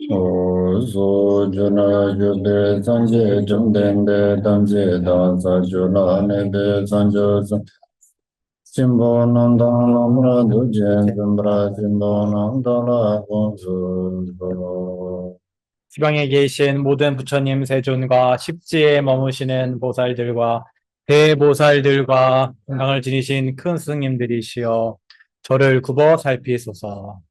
so juna yube sanje jumdende damje dansa juna nebe sanjo simbo nandang lamra duje zumbra simbo nandala gonzo. 지방에 계신 모든 부처님 세존과 십지에 머무시는 보살들과 대보살들과 건강을 지니신 큰 스승님들이시여 저를 굽어 살피소서.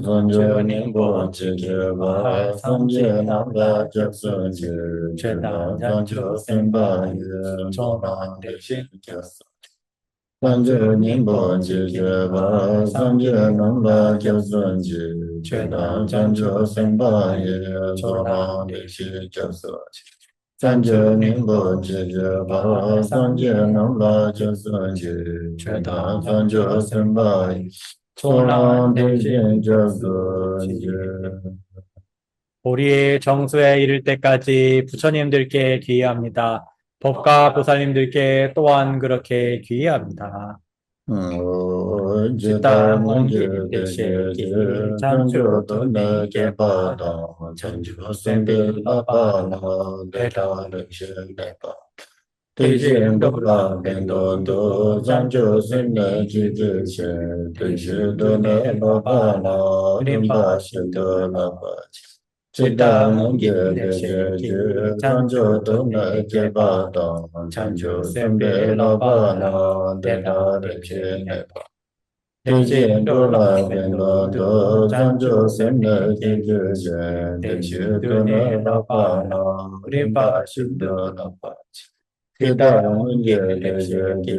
Sanjo nimbo chike ba sanje namba jaksunje chena sanjo senpa ye chona deshin kyasa. Sanjo nimbo chike ba sanje namba jaksunje chena sanjo senpa ye chona deshin kyasa. Sanjo nimbo chike ba sanje namba jaksunje chena sanjo senpa ye 보리의 정수에 이를 때까지 부처님들께 귀의합니다. 법과 보살님들께 또한 그렇게 귀의합니다. 지다 문제 대시기 장조도 내게 받아 전주 생들라바나 내다를 실내바 대신도라 벤도도 장조 생내 지지세 대시도 내바바나 림바신도라바지 지다 문제 대시기 장조도 내게 받아 전주 생들라바나 내다를 실내바 대신도라 벤도도 장조 생내 지지세 대시도 내바바나 림바신도라바지 기다문 예레제기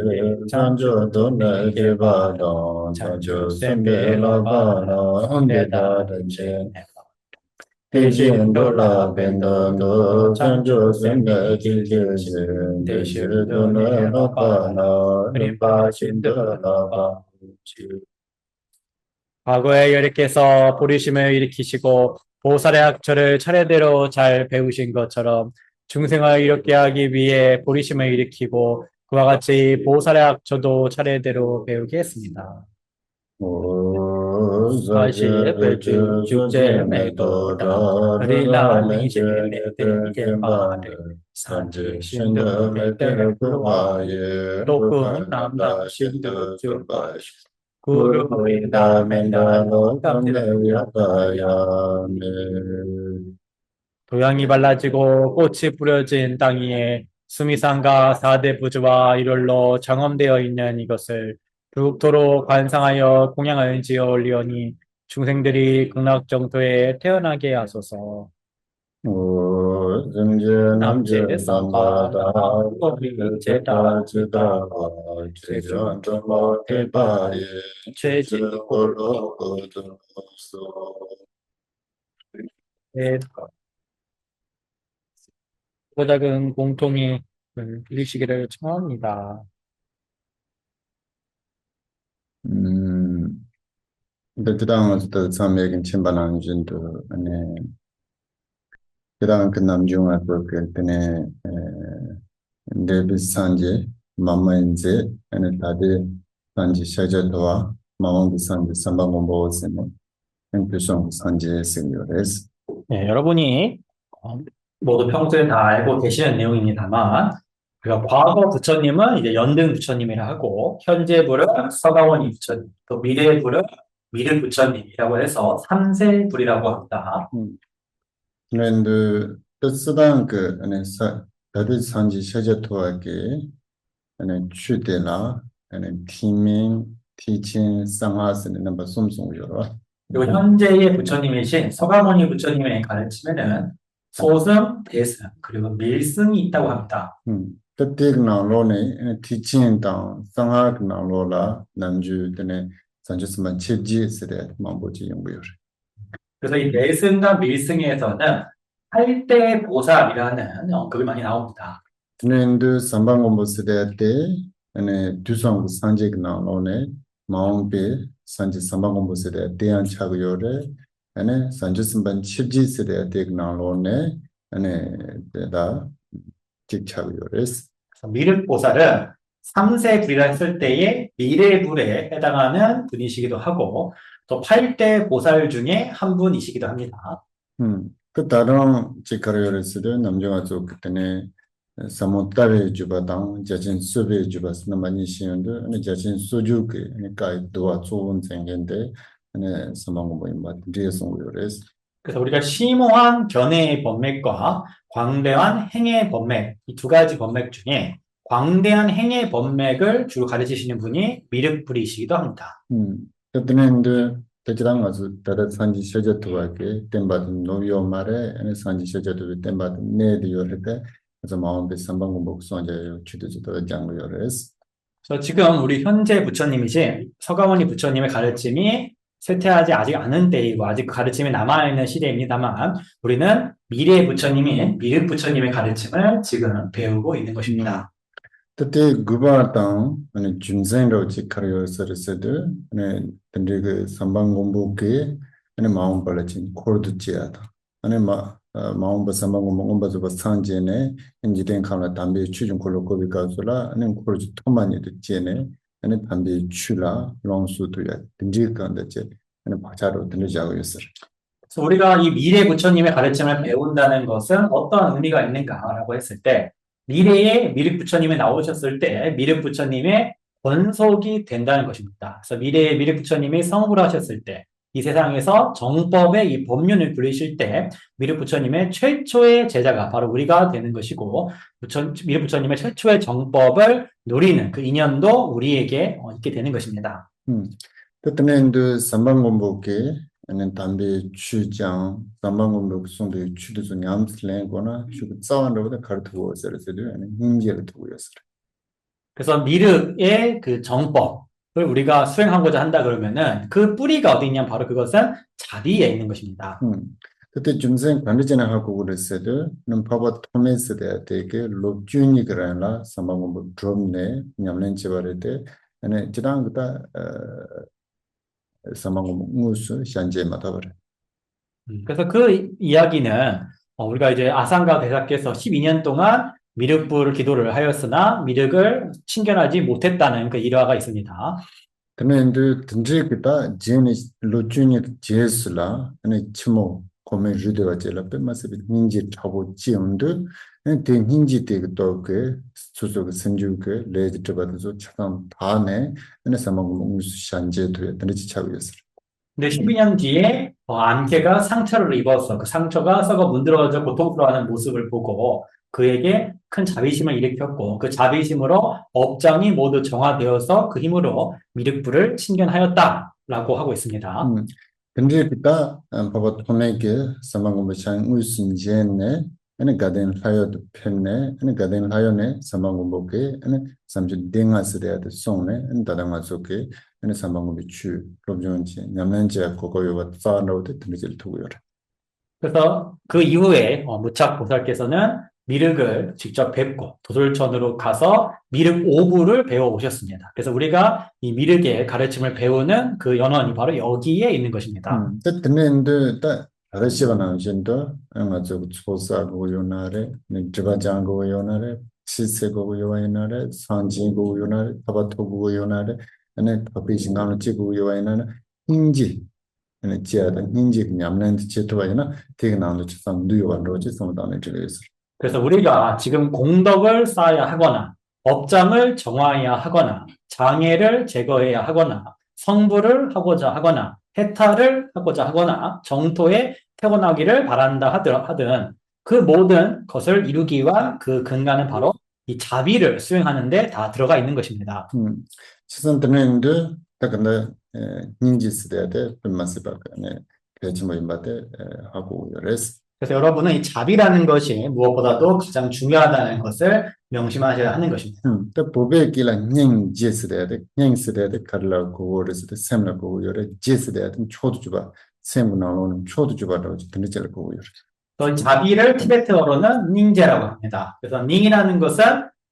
창조 돈을 개발도 창조 생배라바나 언데다른 chen 대신 돌아 벤도도 창조 생배 길게시 대신 돈을 라바나 림바신드라바 과거에 여리께서 보리심을 일으키시고 보살의 학처를 차례대로 잘 배우신 것처럼 중생을 이롭게 하기 위해 보리심을 일으키고 그와 같이 보살의 학처도 차례대로 배우겠습니다. 사시 배주 주제 메도다 리나 미제레 데게마르 산지 신도 메테르 부와예 로쿠 남다 신도 주바시 구루이다 멘다노 감내야다야네 도양이 발라지고 꽃이 뿌려진 땅 위에 수미산과 사대 부주와 이롤로 장엄되어 있는 이것을 북토로 관상하여 공양을 지어 올리오니 중생들이 극락정토에 태어나게 하소서. 남제 삼바다 꼬리 제다 지다가 최전 정모 대바에 최지골로 거두소. 보작은 공통이 빌리시기를 청합니다. 베트남에서 참여긴 침반한 진도 안에 그다음 그 남중아 그 때문에 데비스 산제 마마인제 안에 다들 산제 샤자도와 마마비 산제 삼방공보스네 행표성 산제 세뇨레스. 네, 여러분이 모두 평소에 다 알고 계시는 내용입니다만 우리가 과거 부처님은 이제 연등 부처님이라 하고 현재 불은 서가모니 부처님, 또 미래 불은 미륵 부처님이라고 해서 3세 불이라고 합니다. 그런데 뜻스당 그 안에 다들 산제 샤자도와게 안에 취대나 안에 팀인 티칭 상하스는 넘버 솜송요라. 그리고 현재의 부처님이신 서가모니 부처님의 가르침에는 소승, 대승, 그리고 밀승이 있다고 합니다. 뜻대그 나로네 티칭 당 상하그 나로라 남주드네 산주스만 칠지스레 만보지 연구요. 그래서 이 내승과 밀승에서는 할대 보살이라는 언급이 많이 나옵니다. 근데 삼방공부스레 때 안에 두성 산제그 나로네 마음베 산지 삼방공부스레 대한 차고요래 안에 산주스만 칠지스레 대그 나로네 안에 대다 직차고요레스. 미륵보살은 3세 불이라 했을 때의 미래불에 해당하는 분이시기도 하고 또 8대 보살 중에 한 분이시기도 합니다. 그 다른 직거래였을 남자가 좀 그때는 사모타베 주바당 자신 수베 주바스나 많이 시는데 아니 자신 소주게 그러니까 도와 좋은 생긴데 아니 사망고 뭐 임마 뒤에서 오요레스 그래서 우리가 심오한 견해의 법맥과 광대한 행의 법맥, 이 두 가지 법맥 중에 광대한 행의 법맥을 주로 가르치시는 분이 미륵불이시기도 합니다. 그때는 대지랑 가서 다른 산지 셔저트와게 땜받은 노요 말에 아니 산지 셔저트 땜받은 내디요 할때 그래서 마음에 삼방공 복수하자 주도주도 장로요레스 그래서 지금 우리 현재 부처님이신 서가모니 부처님의 가르침이 쇠퇴하지 아직 않은 때이고 아직 그 가르침이 남아있는 시대입니다만 우리는 미래의 부처님인 미륵 부처님의 가르침을 지금 배우고 있는 것입니다. 그때 구바당 아니 준생로 직하려서르세드 아니 근데 그 삼방 공부께 아니 마음 발라진 코르드지야다 아니 마음 바 삼방 공부 공부서 산제네 인지된 칸라 담배 추중 콜로 고비가서라 아니 코르지 토만이도 제네 아니 담배 추라 롱수도야 근지 간다제 아니 바자로 들려자고 있어요. 그래서 우리가 이 미래 부처님의 가르침을 배운다는 것은 어떤 의미가 있는가라고 했을 때 미래에 미륵 부처님이 나오셨을 때 미륵 부처님의 권속이 된다는 것입니다. 그래서 미래에 미륵 부처님이 성불 하셨을 때 이 세상에서 정법의 이 법륜을 부리실 때 미륵 부처님의 최초의 제자가 바로 우리가 되는 것이고 미륵 부처님의 최초의 정법을 누리는 그 인연도 우리에게 있게 되는 것입니다. 그때는 그 삼방 공부께 아니 담배 추장 삼방공부 송도 추도서 냠슬랭거나 추고 싸wan로보다 가르치고 있어서도 아니 hin지를 두고 있어요. 그래서 미륵의 그 정법을 우리가 수행하고자 한다 그러면은 그 뿌리가 어디 있냐면 바로 그것은 자비에 있는 것입니다. 그때 중생 관리전에 하고 그랬어도 는 파바 토메스 대야 되게 롭준이 그러나 삼방공부 드럼네 냠는 집어를 때 아니 지당 그다 삼방공부 무수 현재 맡아버려. 그래서 그 이야기는 우리가 이제 아상가 대사께서 12년 동안 미륵부를 기도를 하였으나 미륵을 친견하지 못했다는 그 일화가 있습니다. 근데 든지 그다 제니 로준이 제스라 아니 치모 고메 주되어 제라 빼마스비 닌지 타고 지음도 데 닌지 때도 그 소소 선주 그 레지 트바도 참 다네 아니 사망 무수 샨제도 든지 차고 있어. 근데 12년 뒤에 안개가 상처를 입어서 그 상처가 썩어 문드러져 고통스러워하는 모습을 보고 그에게 큰 자비심을 일으켰고 그 자비심으로 업장이 모두 정화되어서 그 힘으로 미륵불을 친견하였다라고 하고 있습니다. 근데 그다 바바 토네게 사망고 샹 우순제네 아니 가든 하여도 펜네 아니 가든 하여네 사망고 보게 아니 삼주 댕아스데야데 송네 아니 다당아소게 아니 사망고 비추 프로존지 냠난제 고고요와 싸나오데 드미질 두고요. 그래서 그 이후에 무착 보살께서는 미륵을 직접 뵙고 도솔천으로 가서 미륵 오부를 배워 오셨습니다. 그래서 우리가 이 미륵의 가르침을 배우는 그 연원이 바로 여기에 있는 것입니다. 듣는데 딱 아저씨가 나오신다. 아마도 초사고 요나래, 드바장고 요나래, 시세고 요나래, 산지고 요나래, 타바토고 요나래, 아니 파피신가는 찍고 요나래, 인지 아니 지하다 인지 냠는 제토바이나 되게 나오는 참 누요한 로지 som다네 저기서. 그래서 우리가 지금 공덕을 쌓아야 하거나 업장을 정화해야 하거나 장애를 제거해야 하거나 성불을 하고자 하거나 해탈을 하고자 하거나 정토에 태어나기를 바란다 하든 그 모든 것을 이루기 위한 그 근간은 바로 이 자비를 수행하는 데 다 들어가 있는 것입니다. 시선 듣는데 딱 근데 인지스대야돼 분마스바네 그렇지 뭐 임바데 하고 요레스. 그래서 여러분은 이 자비라는 것이 무엇보다도 가장 중요하다는 것을 명심하셔야 하는 것입니다. 또 보배 길라 닝 제스대야돼 닝 스대야돼 칼라 고르스데 셈나 고 요레 제스대야돼 초도 주바 셈 나오는 초도 주바라고 듣는지를 보고 요레. 또 자비를 티베트어로는 닝제라고 합니다. 그래서 닝이라는 것은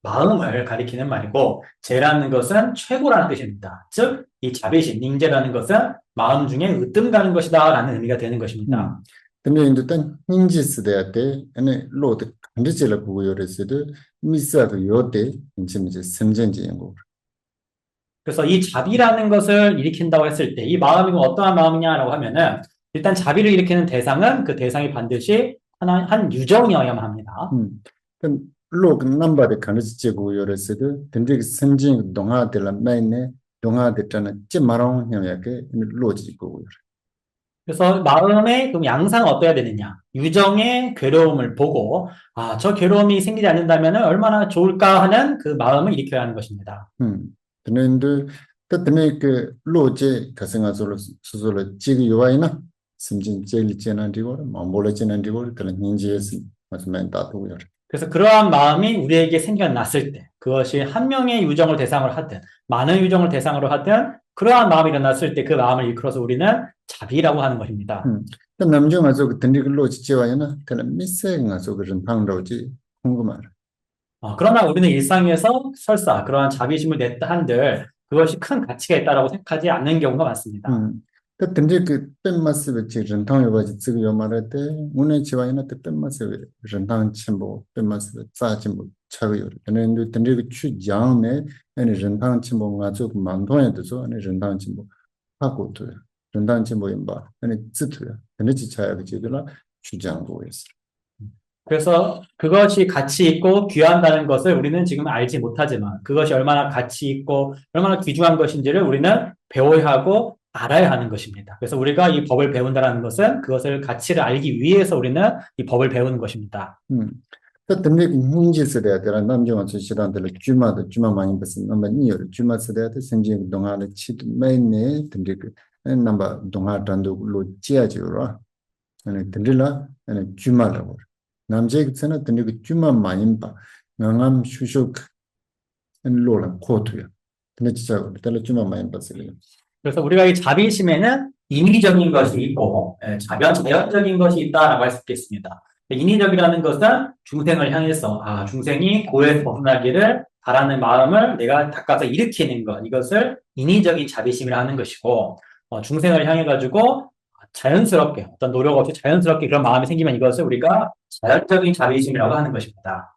마음을 가리키는 말이고 제라는 것은 최고라는 뜻입니다. 즉, 이 자비심, 닝제라는 것은 마음 중에 으뜸 가는 것이다 라는 의미가 되는 것입니다. 근데 일단 인지스대야돼 아니 로드 간지질을 보고 요레스도 미사도 요때 이제 셈전지 연구. 그래서 이 자비라는 것을 일으킨다고 했을 때 이 마음이 어떠한 마음이냐라고 하면은 일단 자비를 일으키는 대상은 그 대상이 반드시 한 유정이어야만 합니다. 그럼 로 넘버에 가르치고 요래서도 된지 선진 동화들 매네 동화들잖아. 찌 마랑 형야게 로지고. 그래서 마음의 그 양상은 어떠해야 되느냐? 유정의 괴로움을 보고 아, 저 괴로움이 생기지 않는다면 얼마나 좋을까 하는 그 마음을 일으켜야 하는 것입니다. 그런데 그때 그 로제 가생아서로 스스로 지기 요아이나 심진 제일 지난디고 망볼에 지난디고 그런 인지에서 맞으면 다도요. 그래서 그러한 마음이 우리에게 생겨났을 때 그것이 한 명의 유정을 대상으로 하든 많은 유정을 대상으로 하든 그러한 마음이 일어났을 때 그 마음을 일컬어서 우리는 자비라고 하는 것입니다. 그 남중 가서 그 던디 그 로지 지와이나 그런 미세 가서 그런 방로지 궁금하라. 그러나 우리는 일상에서 설사 그러한 자비심을 냈다 한들 그것이 큰 가치가 있다라고 생각하지 않는 경우가 많습니다. 그 던디 그 뺀마스 bet이 전통에 가지 지금 요 말할 때 문의 지와이나 때 뺀마스 전통 침보 뺀마스 짜짐 차고요. 근데 던디 그 추장에 아니 전통 침보 가지고 만동에 돼서 아니 전통 침보 하고 또 전통 침보 임바 아니 찌투야. 근데 지차야 그 제들라 추장고 있어. 그래서 그것이 가치 있고 귀한다는 것을 우리는 지금 알지 못하지만 그것이 얼마나 가치 있고 얼마나 귀중한 것인지를 우리는 배워야 하고 알아야 하는 것입니다. 그래서 우리가 이 법을 배운다는 것은 그것을 가치를 알기 위해서 우리는 이 법을 배우는 것입니다. 또 던디 hinji 세대야 되라 남정한 시단들 주마도 주마 많이 봤어. 넘버 니어 주마 세대야 돼 생진 동안에 치도 매네 던디 그 넘버 동안 단도 로 지야지로 아니 던디라 아니 주마라고 남제 그잖아 던디 그 주마 많이 봐 명함 슈슈크 로라 코트야 근데 진짜 던디 주마 많이 봤어요. 그래서 우리가 이 자비심에는 인위적인 것이 있고 자연적인 것이 있다라고 할 수 있겠습니다. 인위적이라는 것은 중생을 향해서 중생이 고해에서 벗어나기를 바라는 마음을 내가 닦아서 일으키는 것 이것을 인위적인 자비심이라 하는 것이고 중생을 향해 가지고 자연스럽게 어떤 노력 없이 자연스럽게 그런 마음이 생기면 이것을 우리가 자연적인 자비심이라고 하는 것입니다.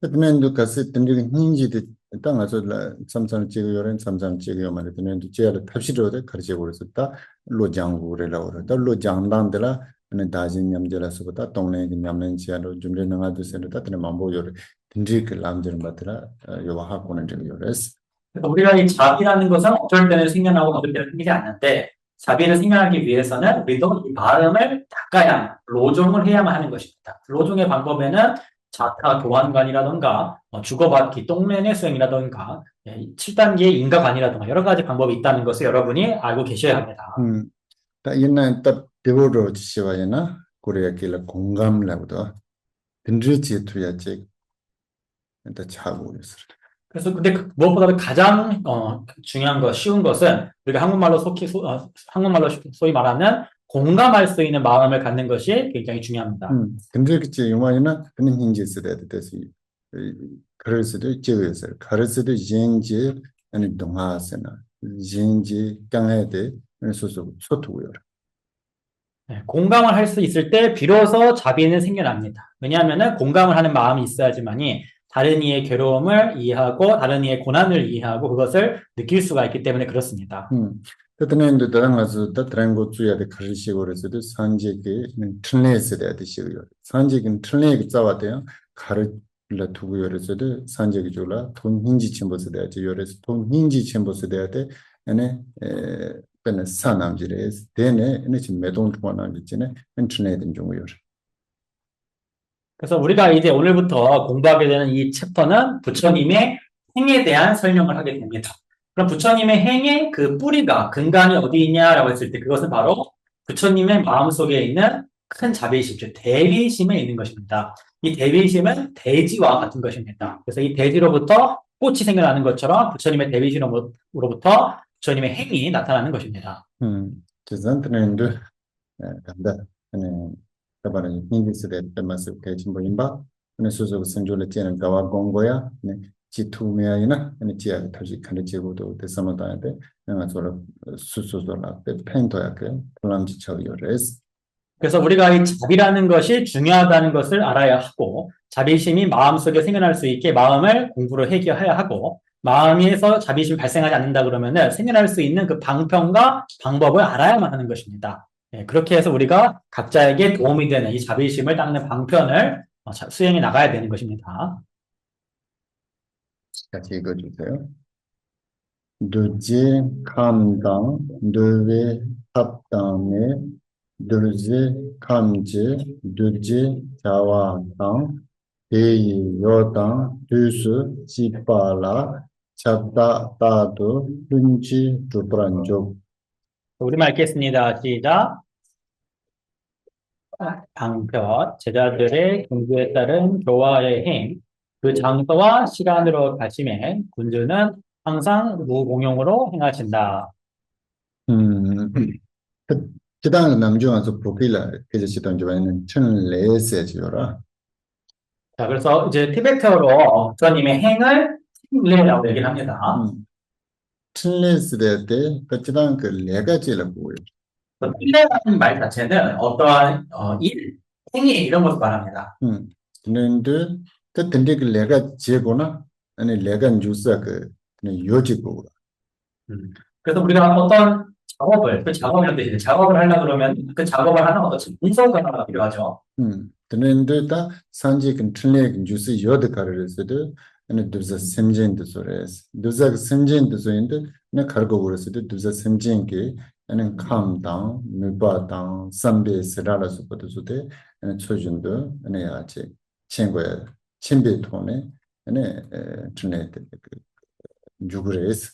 그러면 가서 던디 hinji도 땅아서 삼삼 지구요는 삼삼 지구요 말했더니 제가 탑시로도 가르치고 그랬었다. 로장구래라고 그랬다. 로장단들아 네 다진 냠들아서보다 동네 냠는 지하로 좀 내나가도 세르다 되는 만보요를 던디 그 남들 받더라. 요하고는 좀 요레스. 우리가 이 자비라는 것은 어쩔 때는 생겨나고 어쩔 때는 생기지 않는데 자비를 생겨나기 위해서는 우리도 이 마음을 닦아야 로종을 해야만 하는 것입니다. 로종의 방법에는 자타 교환관이라던가 주거받기 똥매의 수행이라던가 7단계의 인가관이라던가 여러 가지 방법이 있다는 것을 여러분이 알고 계셔야 합니다. 옛날 딱 배우러 지시와야나 고려야길래 공감라고도 든지지 투야지 일단 차고 있어. 그래서 근데 무엇보다도 가장 중요한 거 쉬운 것은 우리가 한국말로 소위 말하는 공감할 수 있는 마음을 갖는 것이 굉장히 중요합니다. 근데 그치 용화이나 그는 hinji 세대에 대해서 그럴 수도 있지 그래서 그럴 수도 인지 아니 동화세나 인지 강해야 돼 그래서 소투고요. 공감을 할 수 있을 때 비로소 자비는 생겨납니다. 왜냐하면 공감을 하는 마음이 있어야지만이 다른 이의 괴로움을 이해하고 다른 이의 고난을 이해하고 그것을 느낄 수가 있기 때문에 그렇습니다. 그때는 다른 가서 다른 곳 주야 돼 가르치고 그래서도 산지게 틀내서 돼야 되시고요. 산지는 틀내게 짜와 돼요. 가르라 두고요. 그래서도 산지게 줄라 돈 힌지 첨부서 돼야지. 그래서 돈 힌지 첨부서 돼야 돼. 얘네 bên 산남지래 되네. 얘네 지금 매동 통화나 있지네. 틀내든 종이요. 그래서 우리가 이제 오늘부터 공부하게 되는 이 챕터는 부처님의 행에 대한 설명을 하게 됩니다. 그럼 부처님의 행의 그 뿌리가 근간이 어디 있냐라고 했을 때 그것은 바로 부처님의 마음속에 있는 큰 자비심, 즉 대비심에 있는 것입니다. 이 대비심은 대지와 같은 것입니다. 그래서 이 대지로부터 꽃이 생겨나는 것처럼 부처님의 대비심으로부터 부처님의 행이 나타나는 것입니다. 지난번에도 간다. kabaran English de temas ke chimbolimba ne suzo senjole tienen gawa gongoya ne chitu meayina ne tia taji khane chegodo de samada de nga solo susozola de 펜토야 그 플람지 처리요레스. 그래서 우리가 이 자비라는 것이 중요하다는 것을 알아야 하고 자비심이 마음속에 생겨날 수 있게 마음을 공부를 해야 하고 마음에서 자비심이 발생하지 않는다 그러면은 생겨날 수 있는 그 방편과 방법을 알아야만 하는 것입니다. 예, 그렇게 해서 우리가 각자에게 도움이 되는 이 자비심을 닦는 방편을 수행해 나가야 되는 것입니다. 같이 읽어주세요. 누지 감당, 누위 합당에, 누지 감지, 누지 자와당, 대이 요당, 두수 지파라, 잡다 따도 훈지 두브란족. 우리말 읽겠습니다. 시작. 방편, 제자들의 공부에 따른 교화의 행, 그 장소와 시간으로 가심해 군주는 항상 무공용으로 행하신다. 음, cái đó là nằm trong số phụ là cái gì đó cho nên chân lễ sẽ chịu. 자, 그래서 이제 티베트어로 부처님의 행을 틴레라고 얘기를 합니다. 칠레스레 때 그치당 그 네 가지를 보여요. 틴레라는 말 자체는 어떠한 일, 행위 이런 것을 말합니다. 그런데 그 근데 그 내가 제거나 아니 내가 주사 그 요지고. 그래서 우리가 어떤 작업을, 그 작업이라는 뜻인데 작업을 하려고 그러면 그 작업을 하는 어떤 문서가 필요하죠. 그런데 다 산지 그 틀레 주스 요드 가르스도 아니 두자 sem진도 소레스. 두자 sem진도 소인데 내 가르고 그랬을 두자 sem진게 아니 감당 무바당 삼베스라라서 것도데 아니 초준도 아니 아체 친구야 친비 돈에 아니 틀레 주그레스.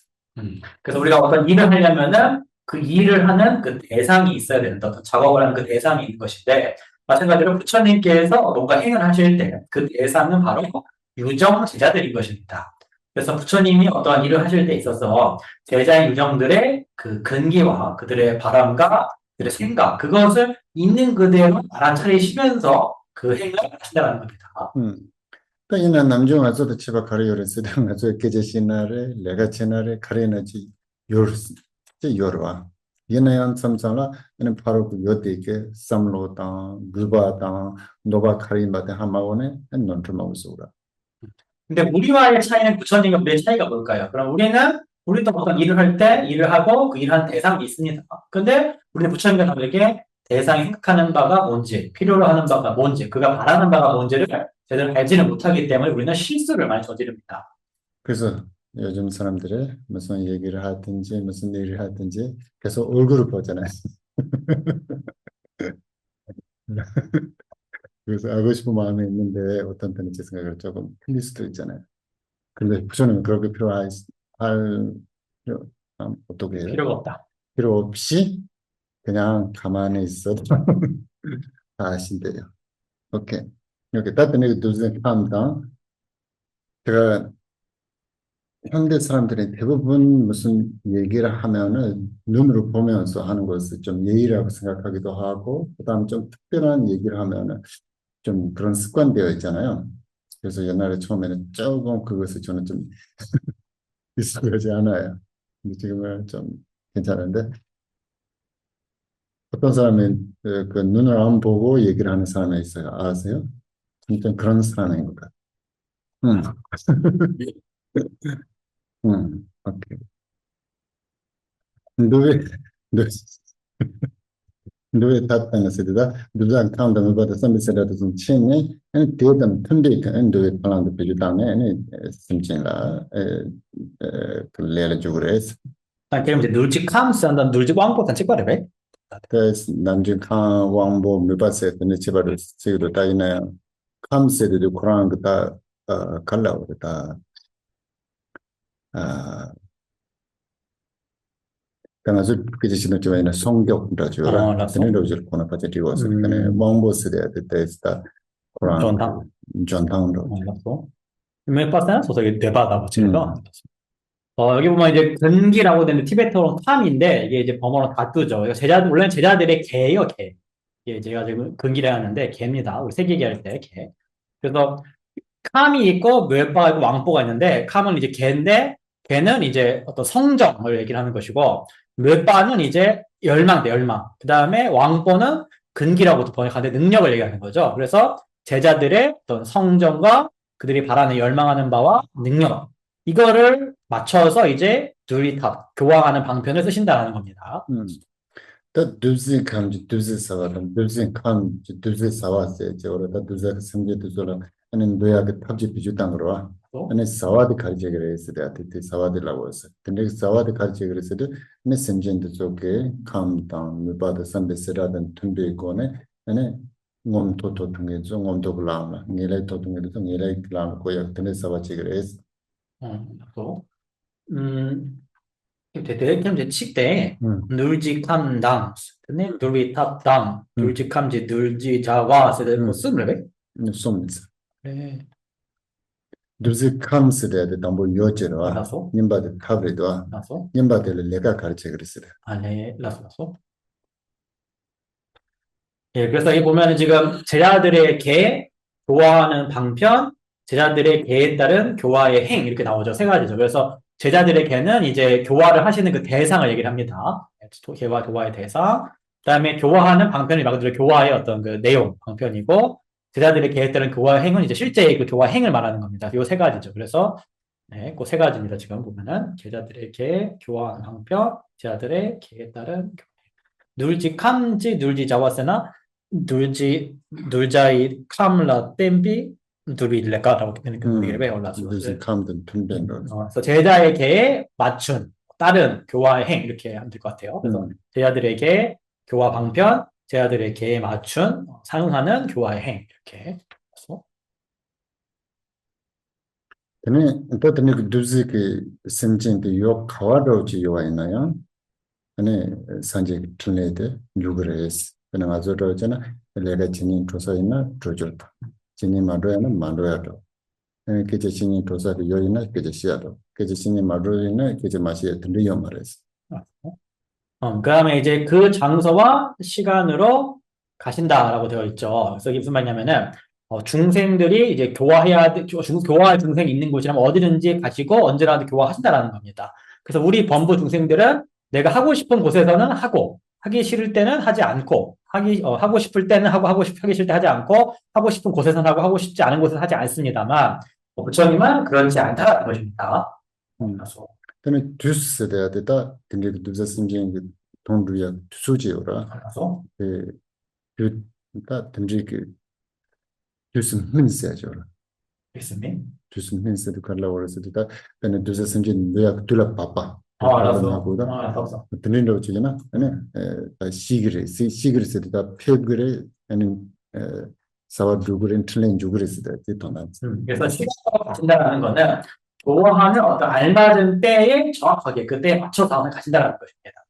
그래서 우리가 어떤 일을 하려면은 그 일을 하는 그 대상이 있어야 된다. 어떤 작업을 하는 그 대상이 있는 것인데, 마찬가지로 부처님께서 뭔가 행을 하실 때 그 대상은 바로 유정 제자들인 것입니다. 그래서 부처님이 어떠한 일을 하실 때 있어서 제자의 유정들의 그 근기와 그들의 바람과 그들의 생각, 그것을 있는 그대로 알아차리시면서 그 행을 하신다는 겁니다. 그러니까 남중 와서도 집에 가려요래서 와서 계제시나래 내가 지나래 가려나지 요르스 요르와 얘네한 삼삼라 얘는 바로 그 요대게 삼로다 그바다 노바 카림바데 하마오네 논트마우스오라. 근데 우리와의 차이는 부처님과 우리의 차이가 뭘까요? 그럼 우리도 어떤 일을 할 때 일을 하고 그 일하는 대상이 있습니다. 근데 우리는 부처님과 다르게 대상이 생각하는 바가 뭔지, 필요로 하는 바가 뭔지, 그가 바라는 바가 뭔지를 제대로 알지는 못하기 때문에 우리는 실수를 많이 저지릅니다. 그래서 요즘 사람들이 무슨 얘기를 하든지 무슨 일을 하든지 계속 얼굴을 보잖아요. 그래서 알고 싶은 마음이 있는데 어떤 때는 제 생각을 조금 틀릴 수도 있잖아요. 근데 부처님은 그렇게 할 필요, 어떻게 해요? 필요가 없다. 필요 없이 그냥 가만히 있어도 다 아신대요. 오케이. 이렇게 따뜻하게 두세 판다. 제가 현대 사람들이 대부분 무슨 얘기를 하면은 눈으로 보면서 하는 것을 좀 예의라고 생각하기도 하고, 그다음 좀 특별한 얘기를 하면은 좀 그런 습관되어 있잖아요. 그래서 옛날에 처음에는 조금 그것을 저는 좀 익숙하지 않아요. 근데 지금은 좀 괜찮은데 어떤 사람은 그 눈을 안 보고 얘기를 하는 사람이 있어요. 아세요? 진짜 그런 사람인 것 같아요. 응, 응, 오케이. 누에, 누, 누에 답변을 쓰다, 누장 카운터를 받아 선비스라도 좀 치니, 엔 대담 튼비가 엔 누에 팔랑도 비주다네, 엔 심진라, 그 레를 주그레스. 그럼 이제 눌지 캄스 한다, 눌지 왕보단 찍바래. 그 남중 칸 왕보 물바세 근데 제발 세기도 따이나요. 감세도 코란 그다 갈라고 그다 아 그나저 그지시는 좀 아니라 성격이라죠라 라서. 드는 로즈를 코나 파티고 왔을 때는 왕보스에 때다 코란 전당. 전당으로 라서. 몇 파스는 소속이 되바다 붙이면서. 여기 보면 이제 근기라고 되는 티베트어로 탐인데 이게 이제 범어로 다투죠. 이거 원래는 제자들의 개예요, 개. 이게 제가 지금 근기를 하는데 개입니다. 우리 세계기 할 때 개. 그래서 캄이 있고 묘빠가 있고 왕뽀가 있는데 캄은 이제 개인데 개는 이제 어떤 성정을 얘기를 하는 것이고 묘빠는 이제 열망대 열망. 그 다음에 왕뽀는 근기라고도 번역하는데 능력을 얘기하는 거죠. 그래서 제자들의 어떤 성정과 그들이 바라는 열망하는 바와 능력 이거를 맞춰서 이제 둘이 다 교화하는 방편을 쓰신다는 겁니다. 또 두지 감지 두지 사와든 두지 감지 두지 사와세 저러다 두지 생제 두지라 아니 노야 그 탑지 비주당 그러와 또, 아니 사와디 가르치 그래서 대한테 사와디라고 했어 근데 사와디 가르치 그래서도 네 생제도 저게 감당 무바다 선배스라든 tun베고네 아니 몸토토 통해 좀 몸도 글라마 니래 토통에도 니래 글라마 고약 근데 사와치 그래서 또, 대대캠제 칙대 음 눌지캄당, 네, 눌리탑당, 음 눌지캄지, 눌지자와, 세대 뭐 음 쓰면 돼? 솜스 네, 두지 감스데 담보 요체로와 라서, 님바데 타브리도와 라서, 님바데를 내가 가르쳐 그랬어요. 안에 라서. 예, 그래서 여기 보면 지금 제자들의 개, 교화하는 방편, 제자들의 개에 따른 교화의 행 이렇게 나오죠. 세 가지죠. 그래서 제자들의 개는 이제 교화를 하시는 그 대상을 얘기를 합니다. 개와 교화의 대상. 그다음에 교화하는 방편이 말 그대로 교화의 어떤 그 내용 방편이고 제자들의 개에 따른 교화 행은 이제 실제 그 교화 행을 말하는 겁니다. 이 세 가지죠. 그래서 네, 그 세 가지입니다. 지금 보면은 제자들의 개, 교화하는 방편, 제자들의 개에 따른 눌지 캄지 눌지 자와세나 눌지 눌자이 캄라 땜비 누빌레가라고 얘기를 해요. 올라서 두지 감든 tun벤로. 그래서 제자에게 맞춘 다른 교화의 행 이렇게 하면 될 것 같아요. 그래서 제자들에게 교화 방편, 제자들에게 맞춘 상응하는 교화의 행 이렇게. 그래서 근데 또 근데 그 두지 그 심진데 요 카와로지 요와 있나요? 아니 산지 틀레데 누그레스. 그냥 아저로잖아. 내가 진인 조사 있나 조절다. 진인 마도야는 마도야도. 그제 진인 조사도 요 있나 그제 시야도. 그제 진인 마도 있나 그제 마시에 들려 말했어. 그다음에 이제 그 장소와 시간으로 가신다라고 되어 있죠. 그래서 이게 무슨 말이냐면은 중생들이 이제 교화할 중생이 있는 곳이라면 어디든지 가시고 언제라도 교화하신다라는 겁니다. 그래서 우리 범부 중생들은 내가 하고 싶은 곳에서는 하고 하기 싫을 때는 하지 않고 하고 싶을 때는 하기 싫을 때 하지 않고 하고 싶은 곳에서는 하고 싶지 않은 곳에서 하지 않습니다만 부처님은 그렇지 않다는 것입니다. 그래서 근데 두스 돼야 되다. 근데 그 두스 심진 그 동루야 수지오라. 그래서 그 그다 근데 그 두스 민세죠라. 있습니다. 두스 민세도 갈라 그래서다. 근데 두스 심진 뭐야 둘라 바빠. 알았어. 하고다. 알았어. 들린다고 치잖아. 아니 시그레스다 페그레 아니 에 사와 두그린 틀린 주그레스다. 이토나. 그래서 시간으로 가신다는 거는 좋아하는 어떤 알맞은 때에 정확하게 그때에 맞춰서 가신다는 것입니다.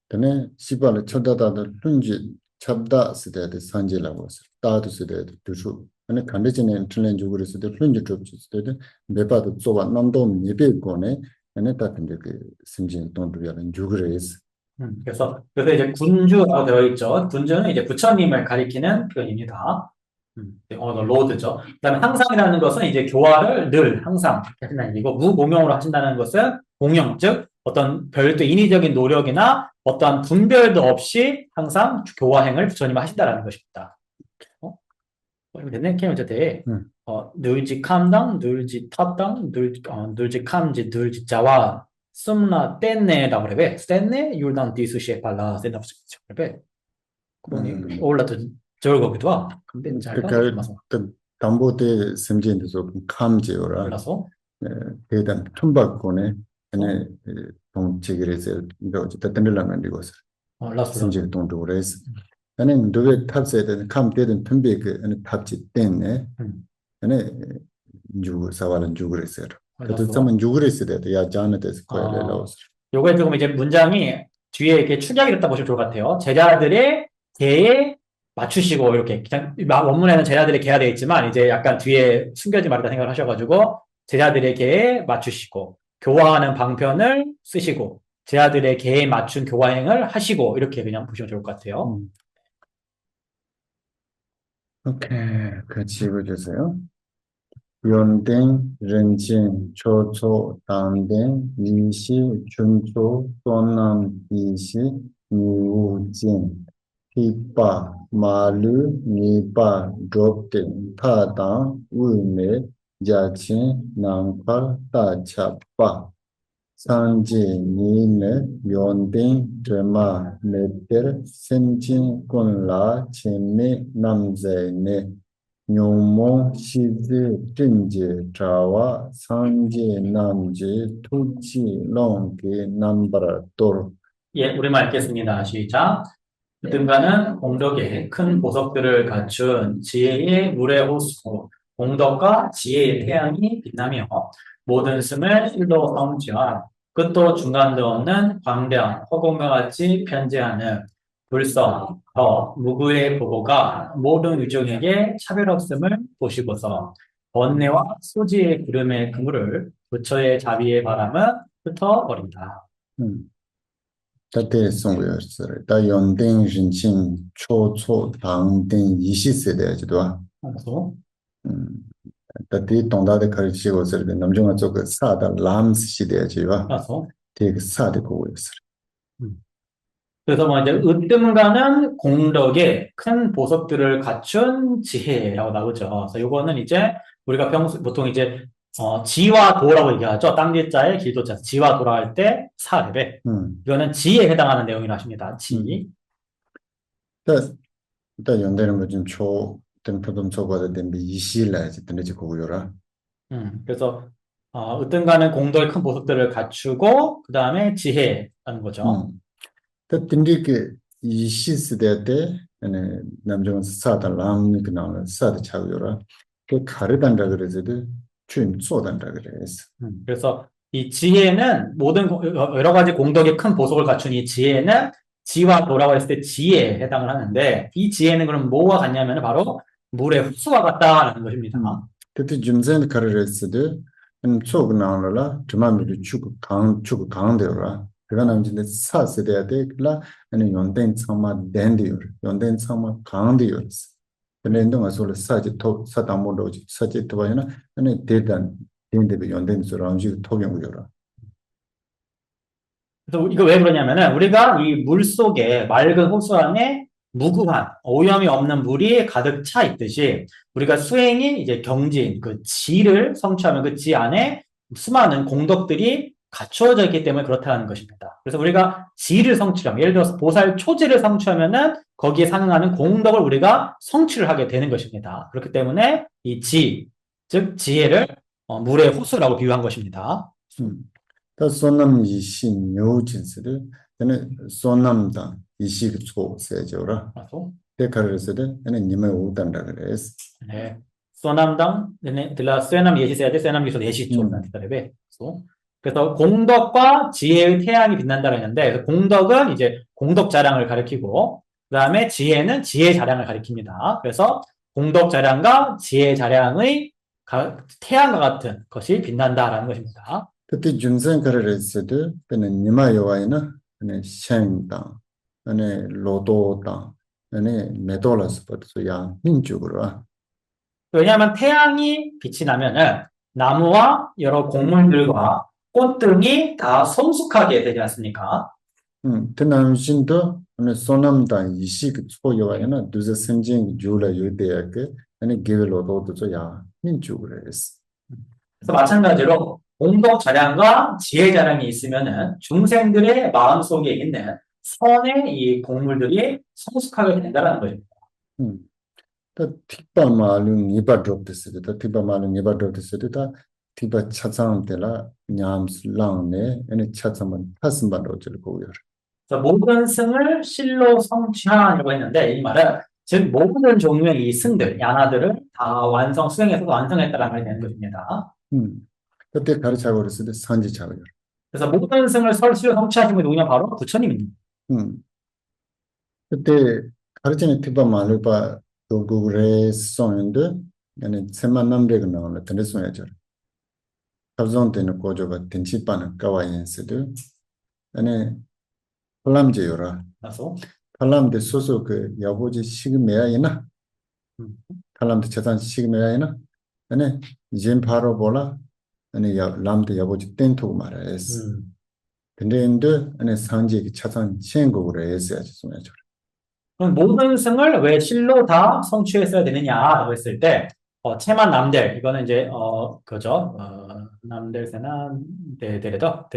근데 시발을 쳐다다도 룬지 잡다 시대의 산지라고 했어. 다도 시대의 두수. 아니 간대진의 틀린 주그를 시대 룬지 접지 시대 매바도 쏘와 남도 예배고네. 아니 다 근데 그 심진 동도야는 주그를 했어. 그래서 이제 군주라고 되어 있죠. 군주는 이제 부처님을 가리키는 표현입니다. 로드죠. 그다음에 항상이라는 것은 이제 교화를 늘 항상 하신다는 얘기고 무공용으로 하신다는 것은 공용, 즉 어떤 별도 인위적인 노력이나 어떠한 분별도 없이 항상 교화행을 부처님 하신다라는 것입니다. 됐네. 그럼 이제 늘지 캄당, 늘지 탑당, 늘지 캄지, 늘지 자와 숨나 떼네라고 그래. 떼네 율당 디수시에 발라 떼나 그래. 그러니 올라도 저걸 거기도 와. 근데 잘 그러니까 그 담보대 심진도 감지오라. 몰라서 대단 tumbako네 ene 동치그레서 이거 어쨌든 들으려면 이거서 몰라서 심지 동도레스 ene 도베 탑세된 감대된 tum베그 ene 탑지 때문에 ene 주 사발은 주그레서 그래도 좀 주그레스데 야 자네데스 거래라고 요거에 조금 이제 문장이 뒤에 이렇게 축약이 됐다 보시면 좋을 것 같아요. 제자들의 개에 맞추시고 이렇게 그냥 원문에는 제자들의 개가 되어 있지만 이제 약간 뒤에 숨겨진 말이다 생각을 하셔가지고 제자들의 개에 맞추시고 교화하는 방편을 쓰시고 제자들의 개에 맞춘 교화행을 하시고 이렇게 그냥 보시면 좋을 것 같아요. 오케이 같이 읽어주세요. 연댕, 렌칭, 초초, 당댕, 이시, 준초, 또남, 이시, 니우진, 피빠, 마르, 니빠, 드롭댕, 타당, 우메, 자치 남팔 따차빠 상지 니네 연딩 드마 메테르 센진 콘라 체미 남제네 뇽모 시즈 징제 자와 상지 남제 투지 롱게 남바라 토르 예, 우리말 읽겠습니다. 시작. 어떤가는 공덕에 큰 보석들을 갖춘 지혜의 물의 호수, 공덕과 지혜의 태양이 빛나며 모든 sm을 일도 성취한 끝도 중간도 없는 광대한 허공과 같이 편재하는 불성, 더, 무구의 보고가 모든 유종에게 차별 없음을 보시고서 번뇌와 소지의 기름의 그물을 부처의 자비의 바람은 흩어버린다. 다테 송여스르 다 연딩 진칭 초초 당딩 이시세대지도 그래서 다티 동다데 가르치고서르 남중아 쪽 사다 람스 시대지와 그래서 되게 사대 고였어. 그래서 뭐 이제 으뜸가는 공덕에 큰 보석들을 갖춘 지혜라고 나오죠. 그래서 요거는 이제 우리가 보통 이제 지와 도라고 얘기하죠. 땅지자에 길도자 지와 도라 할 때 사례배. 이거는 지에 해당하는 내용이라 하십니다. 지. 다 연대는 뭐좀 초 등포동 초과도 된비 이시라지 된지 고요라. 그래서 으뜸가는 공덕의 큰 보석들을 갖추고 그 다음에 지혜라는 거죠. 다 딘디게 이시스대때 네 남중 사다 람니 그나는 사다 차고요라. 그 가르단다 그래서도 좀 쏘단다 그래서. 그래서 이 지혜는 여러 가지 공덕의 큰 보석을 갖춘 이 지혜는 지와 도라고 했을 때 지혜에 해당을 하는데 이 지혜는 그럼 뭐와 같냐면 바로 물의 흡수와 같다라는 것입니다. 그때 줌센 가르레스도 초그나올라 주마미도 추구 강되어라. 그가 남진데 사세대야 되라 아니 연된 참마 댄디어 연된 참마 강되어스. 근데 인도가 소리 사지 토 사담모로지 사지 토바이나 아니 대단 댄데비 연된 소랑지 토병우여라. 그래서 이거 왜 그러냐면은 우리가 이 물 속에 맑은 호수 안에 무구한 오염이 없는 물이 가득 차 있듯이 우리가 수행이 이제 경진 그 지를 성취하면 그 지 안에 수많은 공덕들이 갖추어져 있기 때문에 그렇다는 것입니다. 그래서 우리가 지를 성취하면 예를 들어서 보살 초지를 성취하면은 거기에 상응하는 공덕을 우리가 성취를 하게 되는 것입니다. 그렇기 때문에 이 지, 즉 지혜를 물의 호수라고 비유한 것입니다. 다 소남 이시 묘진스를 근데 소남다 이시 초 세죠라. 데카르스데 근데 님의 오단다 그래서. 네. 소남당 들라 쇠남 예시세야 돼. 쇠남 기소 예시쪽 난티다레베. 그래서 공덕과 지혜의 태양이 빛난다고 했는데 공덕은 이제 공덕 자량을 가리키고 그다음에 지혜는 지혜 자량을 가리킵니다. 그래서 공덕 자량과 지혜 자량의 태양과 같은 것이 빛난다라는 것입니다. 그때 준생 가르레스도 근데 님의 요아이나 근데 셴다 근데 로도다 근데 메돌라스부터야 민족으로. 왜냐하면 태양이 빛이 나면은 나무와 여러 곡물들과 꽃 등이 다 성숙하게 되지 않습니까? 그남신도 오늘 소남다 이식 초요아이나 두제 선진 줄라 요대야게 아니 게벨로도 저야 민족으로스. 그래서 마찬가지로 공덕 자량과 지혜 자량이 있으면은 중생들의 마음 속에 있는 선의 이 곡물들이 성숙하게 된다는 것입니다. 다 티바 말은 이바 드롭됐어요. 다 티바 말은 이바 드롭됐어요. 다 티바 차상들라 냠슬랑네 아니 차상만 파슨바로 줄고요. 그래서 모든 승을 실로 성취하라고 했는데 이 말은 즉 모든 종류의 이 승들, 야나들을 다 수행해서 완성했다라는 말이 되는 것입니다. 그때 가르쳐고 그랬을 때 산지차고요. 그래서 모든 승을 실로 성취하신 분이 누구냐 바로 부처님입니다. 그때 가르치는 티바 말을 봐 도구레 sonde yani sema namre na la tende soyajo tabzon ten ko jo ba tenchi pan kawayen sedu yani 팔람제 요라 팔람데 소소 그 여보지 시금해야 이나 팔람데 재산 시금해야 이나 아니 이젠 바로 보라 아니 람데 여보지 땡토 말해스 근데 인도 아니 상지 차산 시행국으로 했어야지 소야죠. 그럼 모든 승을 왜 실로 다 성취했어야 되느냐라고 했을 때 체만 남들 이거는 이제 그죠 남들세나 데데레더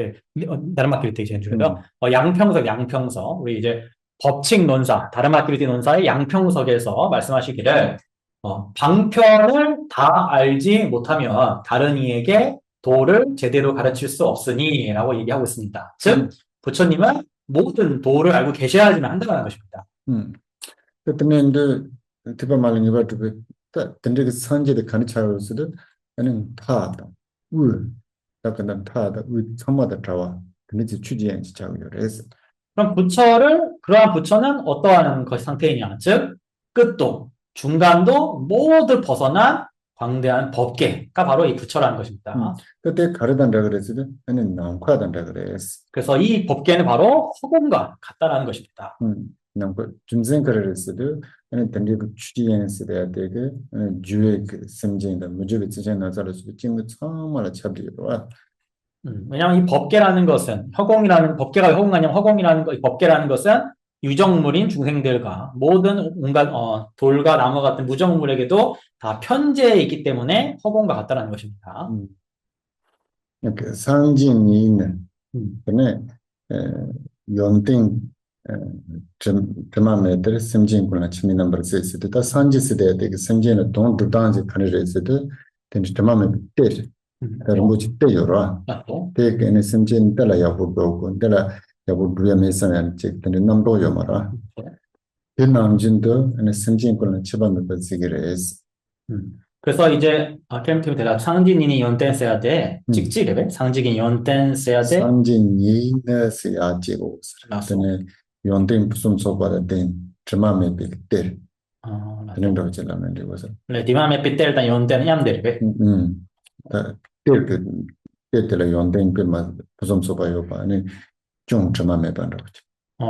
다른 마키리티 젠주레더 양평석 우리 이제 법칙 논사 다른 마키리티 논사의 양평석에서 말씀하시기를 방편을 다 알지 못하면 다른 이에게 도를 제대로 가르칠 수 없으니라고 얘기하고 있습니다. 즉 부처님은 모든 도를 알고 계셔야지만 한다는 것입니다. 그때는 티바 말링이 바투베 던데기 산지의 간차로서도 아니 타다 우 약간 타다 우 참마다 trawa 근데 추지엔지 자고요래서 그럼 그러한 부처는 어떠한 것 상태이냐? 즉 끝도 중간도 모두 벗어난 광대한 법계가 바로 이 부처라는 것입니다. 그때 가르단다 그랬어도 아니 남과단다 그랬어. 그래서 이 법계는 바로 허공과 같다라는 것입니다. 남과 준생 그랬어도 아니 던데기 추지엔스 돼야 되게 주의 심진다 무조건 지진 나서서 찡도 정말 잡리로 왜냐하면 이 법계라는 것은 법계가 허공 아니면 허공이라는 이 법계라는 것은 유정물인 중생들과 모든 온갖 돌과 나무 같은 무정물에게도 다 편재해 있기 때문에 허공과 같다라는 것입니다. 그 상징이 있는 근데 연ting 드마메들 심진군나 치미 넘버 6 다 산지스데 되게 심진의 동 두단지 카네레스도 된지 드마메 때 다른 거지 때요라 되게 심진 때라야 보고 때라 야보 두야메서는 찍는 넘도요 말아 그 남진도 심진군나 치바메 버지기레스 그래서 이제 캠팀 대답 상진인이 연댄스야 돼 직지레베 상진이 연댄스야 돼 상진이네스야 지고 그다음에 연댄 무슨 소바다 된 드마메 때 그런 거 있잖아요. 그래서 네, 디마메 삐때 일단 연댄 얌데레베 때때라 연댄 그만 무슨 소바요 아니 좀 드마메 반다고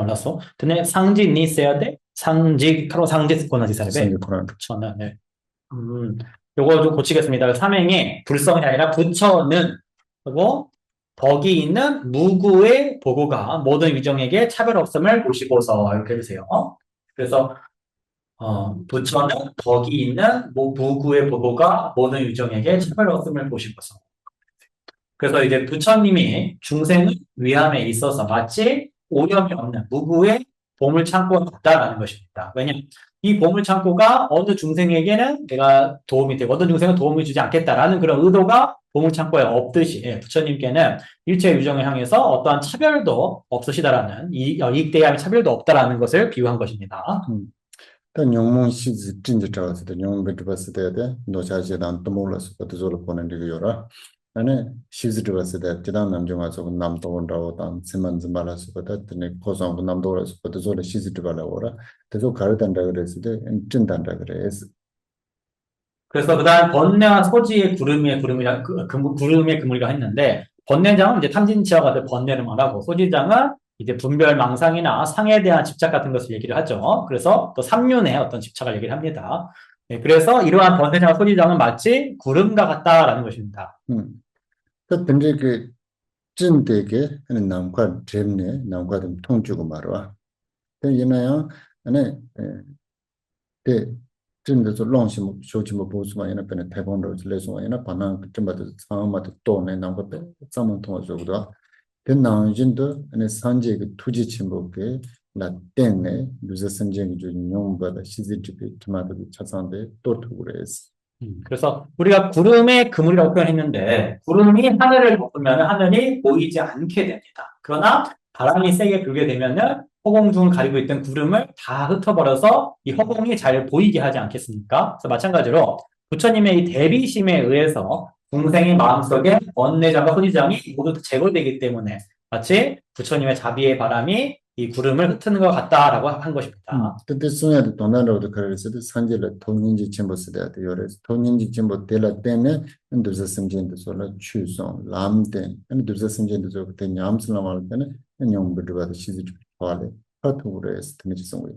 라서 근데 상진이 있어야 돼 상직하로 상직권하지 사례베 상직권한 부처는 네. 요거 좀 고치겠습니다. 삼행에 불성이 아니라 부처는 그리고 덕이 있는 무구의 보고가 모든 유정에게 차별 없음을 보시고서 이렇게 해주세요. 그래서 부처는 덕이 있는 무구의 보고가 모든 유정에게 차별 없음을 보시고서 그래서 이제 부처님이 중생의 위함에 있어서 마치 오염이 없는 무구의 보물창고가 같다라는 것입니다. 왜냐하면 이 보물창고가 어느 중생에게는 내가 도움이 되고 어떤 중생은 도움을 주지 않겠다라는 그런 의도가 보물창고에 없듯이 부처님께는 일체 유정을 향해서 어떠한 차별도 없으시다라는 이익대함의 차별도 없다라는 것을 비유한 것입니다. 또 영문 시즈 진짜 잡았을 때 영문 배트 봤을 때 노자지단 또 몰라서 그것도 보는 데요라 아니 시즈 잡았을 때 지단 남정아서 남도 온다고 단 세만 좀 말아서 그때 고상도 남도 올라서 그것도 시즈 잡아라고라 그래서 가르단다 그랬을 때 진단다 그랬어 그래서 그다음 번뇌와 소지의 구름의 그물이라 했는데 번뇌장은 이제 탐진치와 같은 번뇌를 말하고 소지장은 이제 분별 망상이나 상에 대한 집착 같은 것을 얘기를 하죠. 그래서 또 삼륜의 어떤 집착을 얘기를 합니다. 네, 그래서 이러한 번뇌장과 소지장은 마치 구름과 같다라는 것입니다. 근데 그 진되게 남과 잼네 남과 좀 통주고 말아. 그 얘나요. 안에 때 진짜서 롱심 쇼치모 보스만 얘나 변에 대본으로 레송아 얘나 반항 좀 받을 상황마다 또내 남과 배 상황 통화적으로 그 나은진도 안에 산지 그 투지 침복에 나 때문에 유저 선정이 좀 용보다 시즈티비 토마토 차상데 또 그래서 그래서 우리가 구름의 그물이라고 표현했는데 구름이 하늘을 덮으면 하늘이 보이지 않게 됩니다. 그러나 바람이 세게 불게 되면은 허공 중을 가리고 있던 구름을 다 흩어버려서 이 허공이 잘 보이게 하지 않겠습니까? 그래서 마찬가지로 부처님의 이 대비심에 의해서 중생의 마음속에 번뇌장과 소지장이 모두 제거되기 때문에 마치 부처님의 자비의 바람이 이 구름을 흩트는 것 같다라고 한 것입니다. 그때 순간에 도나로도 그랬을 때 산지를 통인지 침보스대야 돼요. 그래서 통인지 침보 될라 때문에 인도서 심진도 솔라 추송 람된 인도서 심진도 저 그때 냠슬람 할 때는 영부들과 시즈 좋아해. 파토그레스 등지성 거.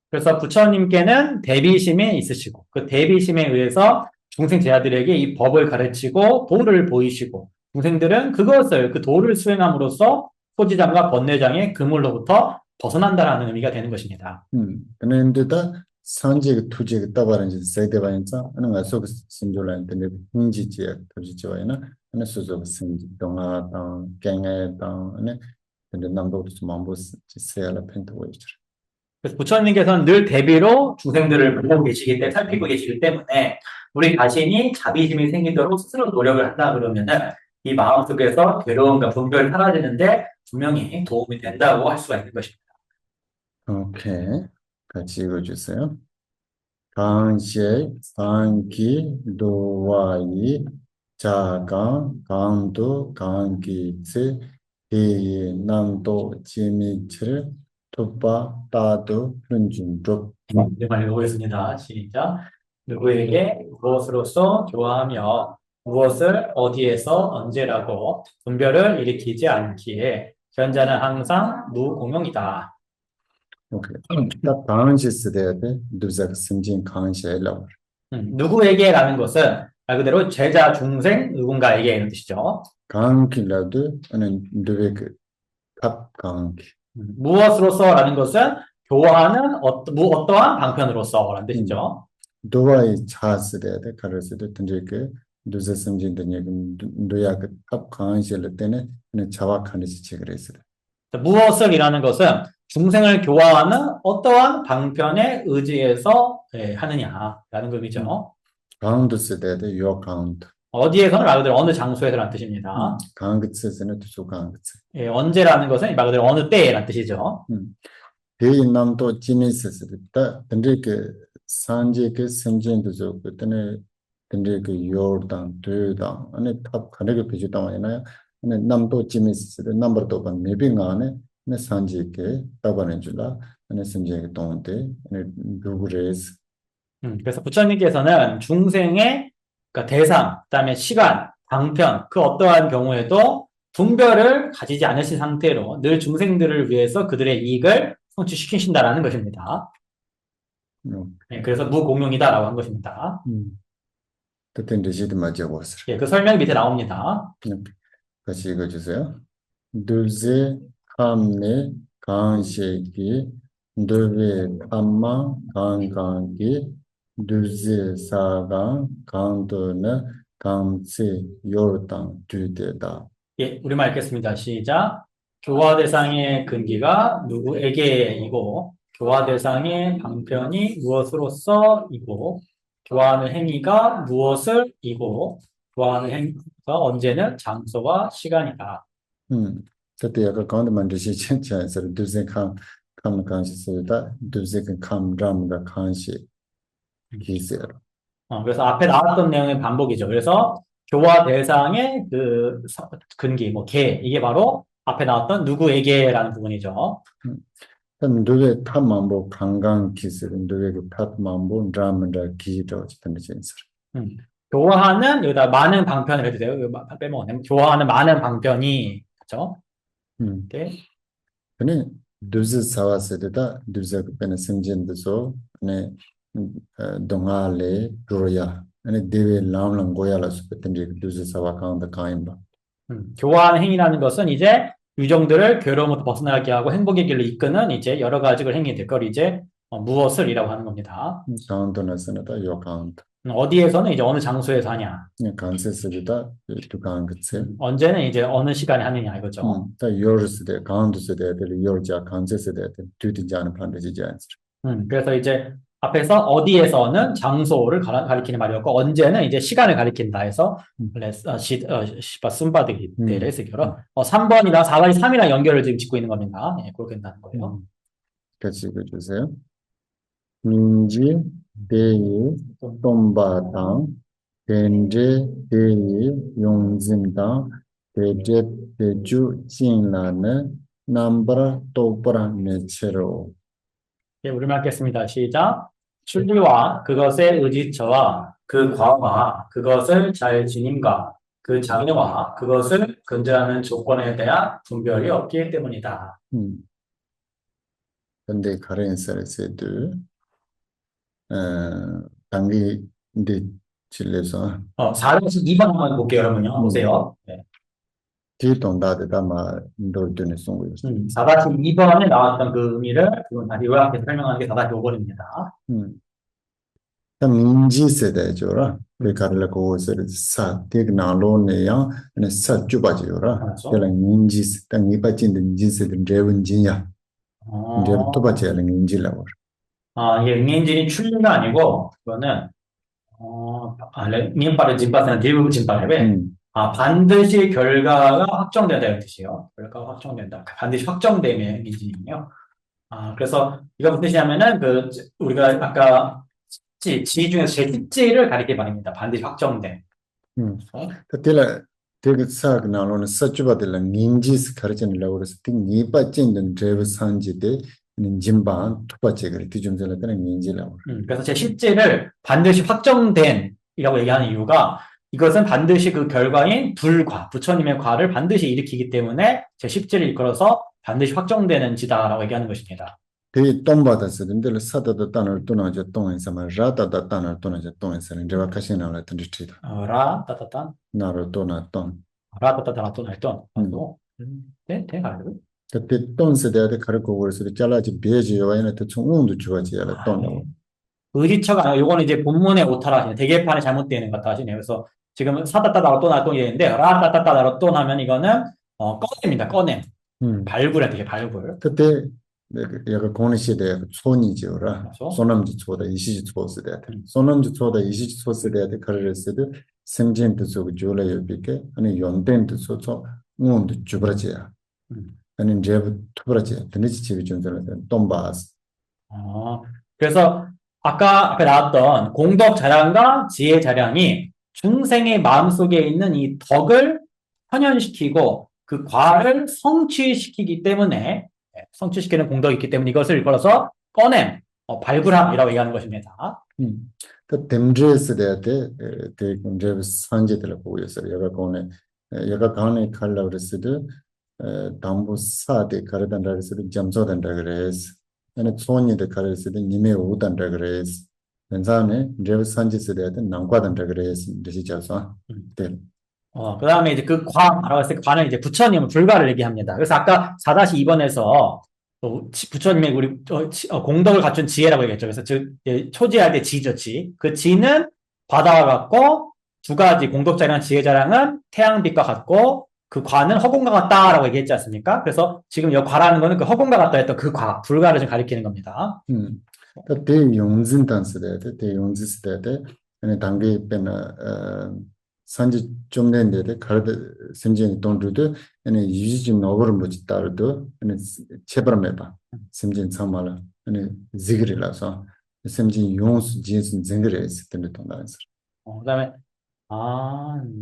그래서 부처님께는 대비심이 있으시고 그 대비심에 의해서 중생 제자들에게 이 법을 가르치고 도를 보이시고 중생들은 그것을 그 도를 수행함으로써 소지장과 번뇌장의 그물로부터 벗어난다라는 의미가 되는 것입니다. 그런데다 산지 투지 따바는지 세대바인자 아니 가서 신조라는데 흥지지야 터지지와이나 아니 수저 신지 동아다 갱에다 아니 근데 남도도 좀 안보스 세야라 펜트고이죠. 그래서 부처님께서는 늘 대비로 중생들을 보고 계시기 때문에, 살피고 계시기 때문에, 우리 자신이 자비심이 생기도록 스스로 노력을 한다 그러면은, 이 마음속에서 괴로움과 분별이 사라지는데 분명히 도움이 된다고 할 수가 있는 것입니다. 오케이. 같이 읽어주세요. 강시의 강기 노와이 자강 강도 강기치 대의 남도 지미칠 투바 따도 훈준족. 이제 말 읽어보겠습니다. 시작. 누구에게 무엇으로서 교화하며 무엇을 어디에서 언제라고 분별을 일으키지 않기에 현자는 항상 무공용이다. 오케이. 딱 강시 쓰대야 돼. 누자 심진 강시에 라워. 누구에게라는 것은 말 그대로 제자, 중생, 누군가에게 이런 뜻이죠. 강기라도 아니 누베 그탑 강기. 무엇으로서라는 것은 교화하는 어떠한 방편으로서라는 뜻이죠. 도와이 차 쓰대야 돼. 가르스도 던질 그 누자 심진 드니 누야 그탑 강시를 때는 그냥 자wak하는 지책을 했어요. 무엇을이라는 것은 중생을 교화하는 어떠한 방편에 의지해서 하느냐라는 의미죠. 강도 쓰대야 돼. 요 강도. 어디에서는 말 그대로 어느 장소에서라는 뜻입니다. 강그츠는 또 강그츠. 언제라는 것은 말 그대로 어느 때라는 뜻이죠. 대인남도 지미스스다. 근데 그 산지 그 심진도 저 그때는 근데 그 요르단 드당 아니 탑 가르게 비주당 아니나요? 근데 남도 지미스스 넘버도 반 메빙 안에 네 산지 그 따바는 줄라 아니 심지 동데 아니 누구레스. 그래서 부처님께서는 중생의 그러니까 대상, 그다음에 시간, 방편, 그 어떠한 경우에도 분별을 가지지 않으신 상태로 늘 중생들을 위해서 그들의 이익을 성취시키신다라는 것입니다. 그래서 무공용이다라고 한 것입니다. 그때 리시드 맞아 보았어요. 그 설명이 밑에 나옵니다. 같이 읽어주세요. 두제 함네 강시기 두베 함마 강강기 두제 사강 강도는 강시 요르당 두데다. 우리말 읽겠습니다. 시작. 교화 대상의 근기가 누구에게이고, 교화 대상의 방편이 무엇으로서이고, 교화하는 행위가 무엇을이고, 교화하는 행위가 언제는 장소와 시간이다. 그때 약간 가운데 만드시 진짜에서 두제 감 강시 쓰다 두제 감 람가 강시 기세로. 그래서 앞에 나왔던 내용의 반복이죠. 그래서 교화 대상의 그 근기, 이게 바로 앞에 나왔던 누구에게라는 부분이죠. 누구의 탑만보 강강 기술은 누구의 탑만보 드라마다 기도 같은 센서. 교화하는 여기다 많은 방편을 해주세요. 이거 빼먹었네. 교화하는 많은 방편이 그렇죠? 네. 근데 두즈 사와세다 두즈 그는 심진도서 네 동아레 로야 아니 데베 람랑 고야라 스페텐디 두즈 사와 강다 카임바. 교화하는 행위라는 것은 이제 유정들을 괴로움부터 벗어나게 하고 행복의 길로 이끄는 이제 여러 가지 행위들, 그걸 이제 무엇을이라고 하는 겁니다. 카운터나스나다 요 카운터. 어디에서는 이제 어느 장소에서 하냐. 간세스다 두 카운트세. 언제는 이제 어느 시간에 하느냐 이거죠. 다 요르스데 카운트스데 요르자 간세스데 두디지 않은 반드시지 않죠. 그래서 이제 앞에서 어디에서는 장소를 가리키는 말이었고 언제는 이제 시간을 가리킨다 해서 쓴바드기 때를 쓰기로 3번이랑 4번이 3이랑 연결을 지금 짓고 있는 겁니다. 그렇게 된다는 거예요. 같이 읽어주세요. 민지 대의 똥바당 덴제 대의 용진당 대제 대주 진라는 남바라 똑바라 내체로. 우리말 읽겠습니다. 시작. 출리와 그것의 의지처와 그 과와 그것을 잘 지님과 그 장애와 그것을 근저하는 조건에 대한 분별이 없기 때문이다. 근데 가렌스에도 당기 인데 칠레서 4-2번 한번 볼게요, 여러분요. 보세요. 네. 뒤동다데 다마 인도르드네 송고였어. 4-2번에 나왔던 그 의미를 지금 다시 요약해서 설명하는 게 4-5번입니다. 음. 다 민지 세대죠라. 그 가르라 고서를 사 테크놀로네야 네 사주바지요라. 알았어? 텔라 민지 땅이 빠진데 민지 세대 레븐지야. 이제 또 어, 빠져야 민지라고. 이게 응엔진이 출리가 아니고, 그거는, 응엔파를 진파스는 대부분 진파랩에, 음. 반드시 결과가 확정된다는 뜻이에요. 결과가 확정된다. 반드시 확정되면 응엔진이에요. 그래서 이거 무슨 뜻이냐면은, 우리가 아까 지 중에서 제 tip지를 가리게 말입니다. 반드시 확정된. 음. 어? 텔라 테그 사그 나로는 사주바들라 민지스 가르치는 그래서 띵이 빠진데 레브 산지데 진반 투바체 그래 뒤좀절한테 민지라고. 그래서 제 실제를 반드시 확정된이라고 얘기하는 이유가 이것은 반드시 그 결과인 불과, 부처님의 과를 반드시 일으키기 때문에 제 십제를 이끌어서 반드시 확정되는 지다라고 얘기하는 것입니다. 대 똥바다스 근데 사다다 단을 또나죠 똥에서 말 라다다 단을 또나죠 똥에서 내가 가시나라 던지다. 라, 따따딴, 나로 또나 똥. 라, 따따따라, 또, 날, 또, 음. 또, 네, 가요. 그때 똥세대한테 가르고 그래서 잘라지 배지요 아니면 또 총웅도 주어지야 네. 똥이라고. 의지처가 아니고 요거는 이제 본문에 오타라 하시네. 대개판에 잘못되는 것 같다 하시네. 그래서 지금 사따따다로 또 나 또 이랬는데 라 따따따다로 또 나면 이거는 꺼냅니다. 꺼냄. 음. 발굴할 때 발굴. 그때 내가 고는 시대에 촌이지요라. 그래서 소남지 초다 이시지 초세대한테. 음, 소남지 초다 이시지 초세대한테 가르랬어도 생진도 속 졸라요 비게 아니 연된도 소소 응원도 주버지야. 음. 아니 제부 투버지. 드니지 집이 좀 전에 똥바스. 어, 그래서 아까 앞에 나왔던 공덕 자량과 지혜 자량이 중생의 마음속에 있는 이 덕을 현현시키고 그 과를 성취시키기 때문에 성취시키는 공덕이 있기 때문에 이것을 걸어서 꺼냄, 발굴함이라고 얘기하는 것입니다. 그 댐드레스 대한테 그 문제 산지들 보고 있어요. 여가 가네 칼라 그랬어도 담보 사대 가르단다 그랬어도 잠소단다 그래서 아니 손이들 가르랬어도 님의 오단다 그래서 현상에 제브 산지스 대한테 남과단다 그래서 이제 자서 음. 네. 그 다음에 이제 그 과라고 했을 때 과는 이제 부처님은 불가를 얘기합니다. 그래서 아까 4-2번에서 부처님의 우리 공덕을 갖춘 지혜라고 얘기했죠. 그래서 즉 초지할 때 지죠, 지. 그 지는 바다와 같고 두 가지 공덕자랑 지혜자랑은 태양빛과 같고 그 과는 허공과 같다라고 얘기했지 않습니까? 그래서 지금 이 과라는 거는 그 허공과 같다 했던 그 과, 불가를 좀 가리키는 겁니다. 그 대용진 단스대한테 대용지스 대한테 아니 단계 빼나 산지 좀 된데 가르드 심지어 돈주도 아니 유지 좀 오버를 못 따르도 아니 체버메바 심지어 참말아 아니 지그리라서 심지어 용수 진스 징그레스 때문에 돈다서 그다음에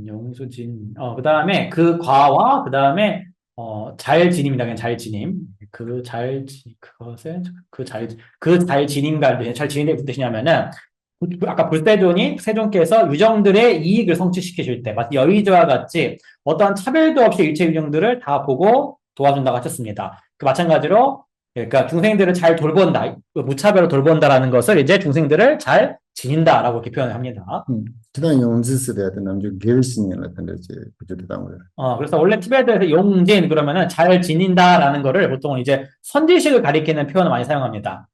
용수진. 그다음에 그 과와 그다음에 잘 지님이다. 그냥 잘 지님. 잘 지님과 잘 지님이 무슨 뜻이냐면은 아까 불세존이 세존께서 유정들의 이익을 성취시키실 때 마치 여의주와 같이 어떠한 차별도 없이 일체 유정들을 다 보고 도와준다고 하셨습니다. 그 마찬가지로 그러니까 중생들을 잘 돌본다, 무차별로 돌본다라는 것을 이제 중생들을 잘 지닌다라고 이렇게 표현을 합니다. 그다음 용지스 대한테 남주 결신이라 텐데지 그저도 당을 그래서 원래 티베트에서 용진 그러면은 잘 지닌다라는 거를 보통 이제 선지식을 가리키는 표현을 많이 사용합니다.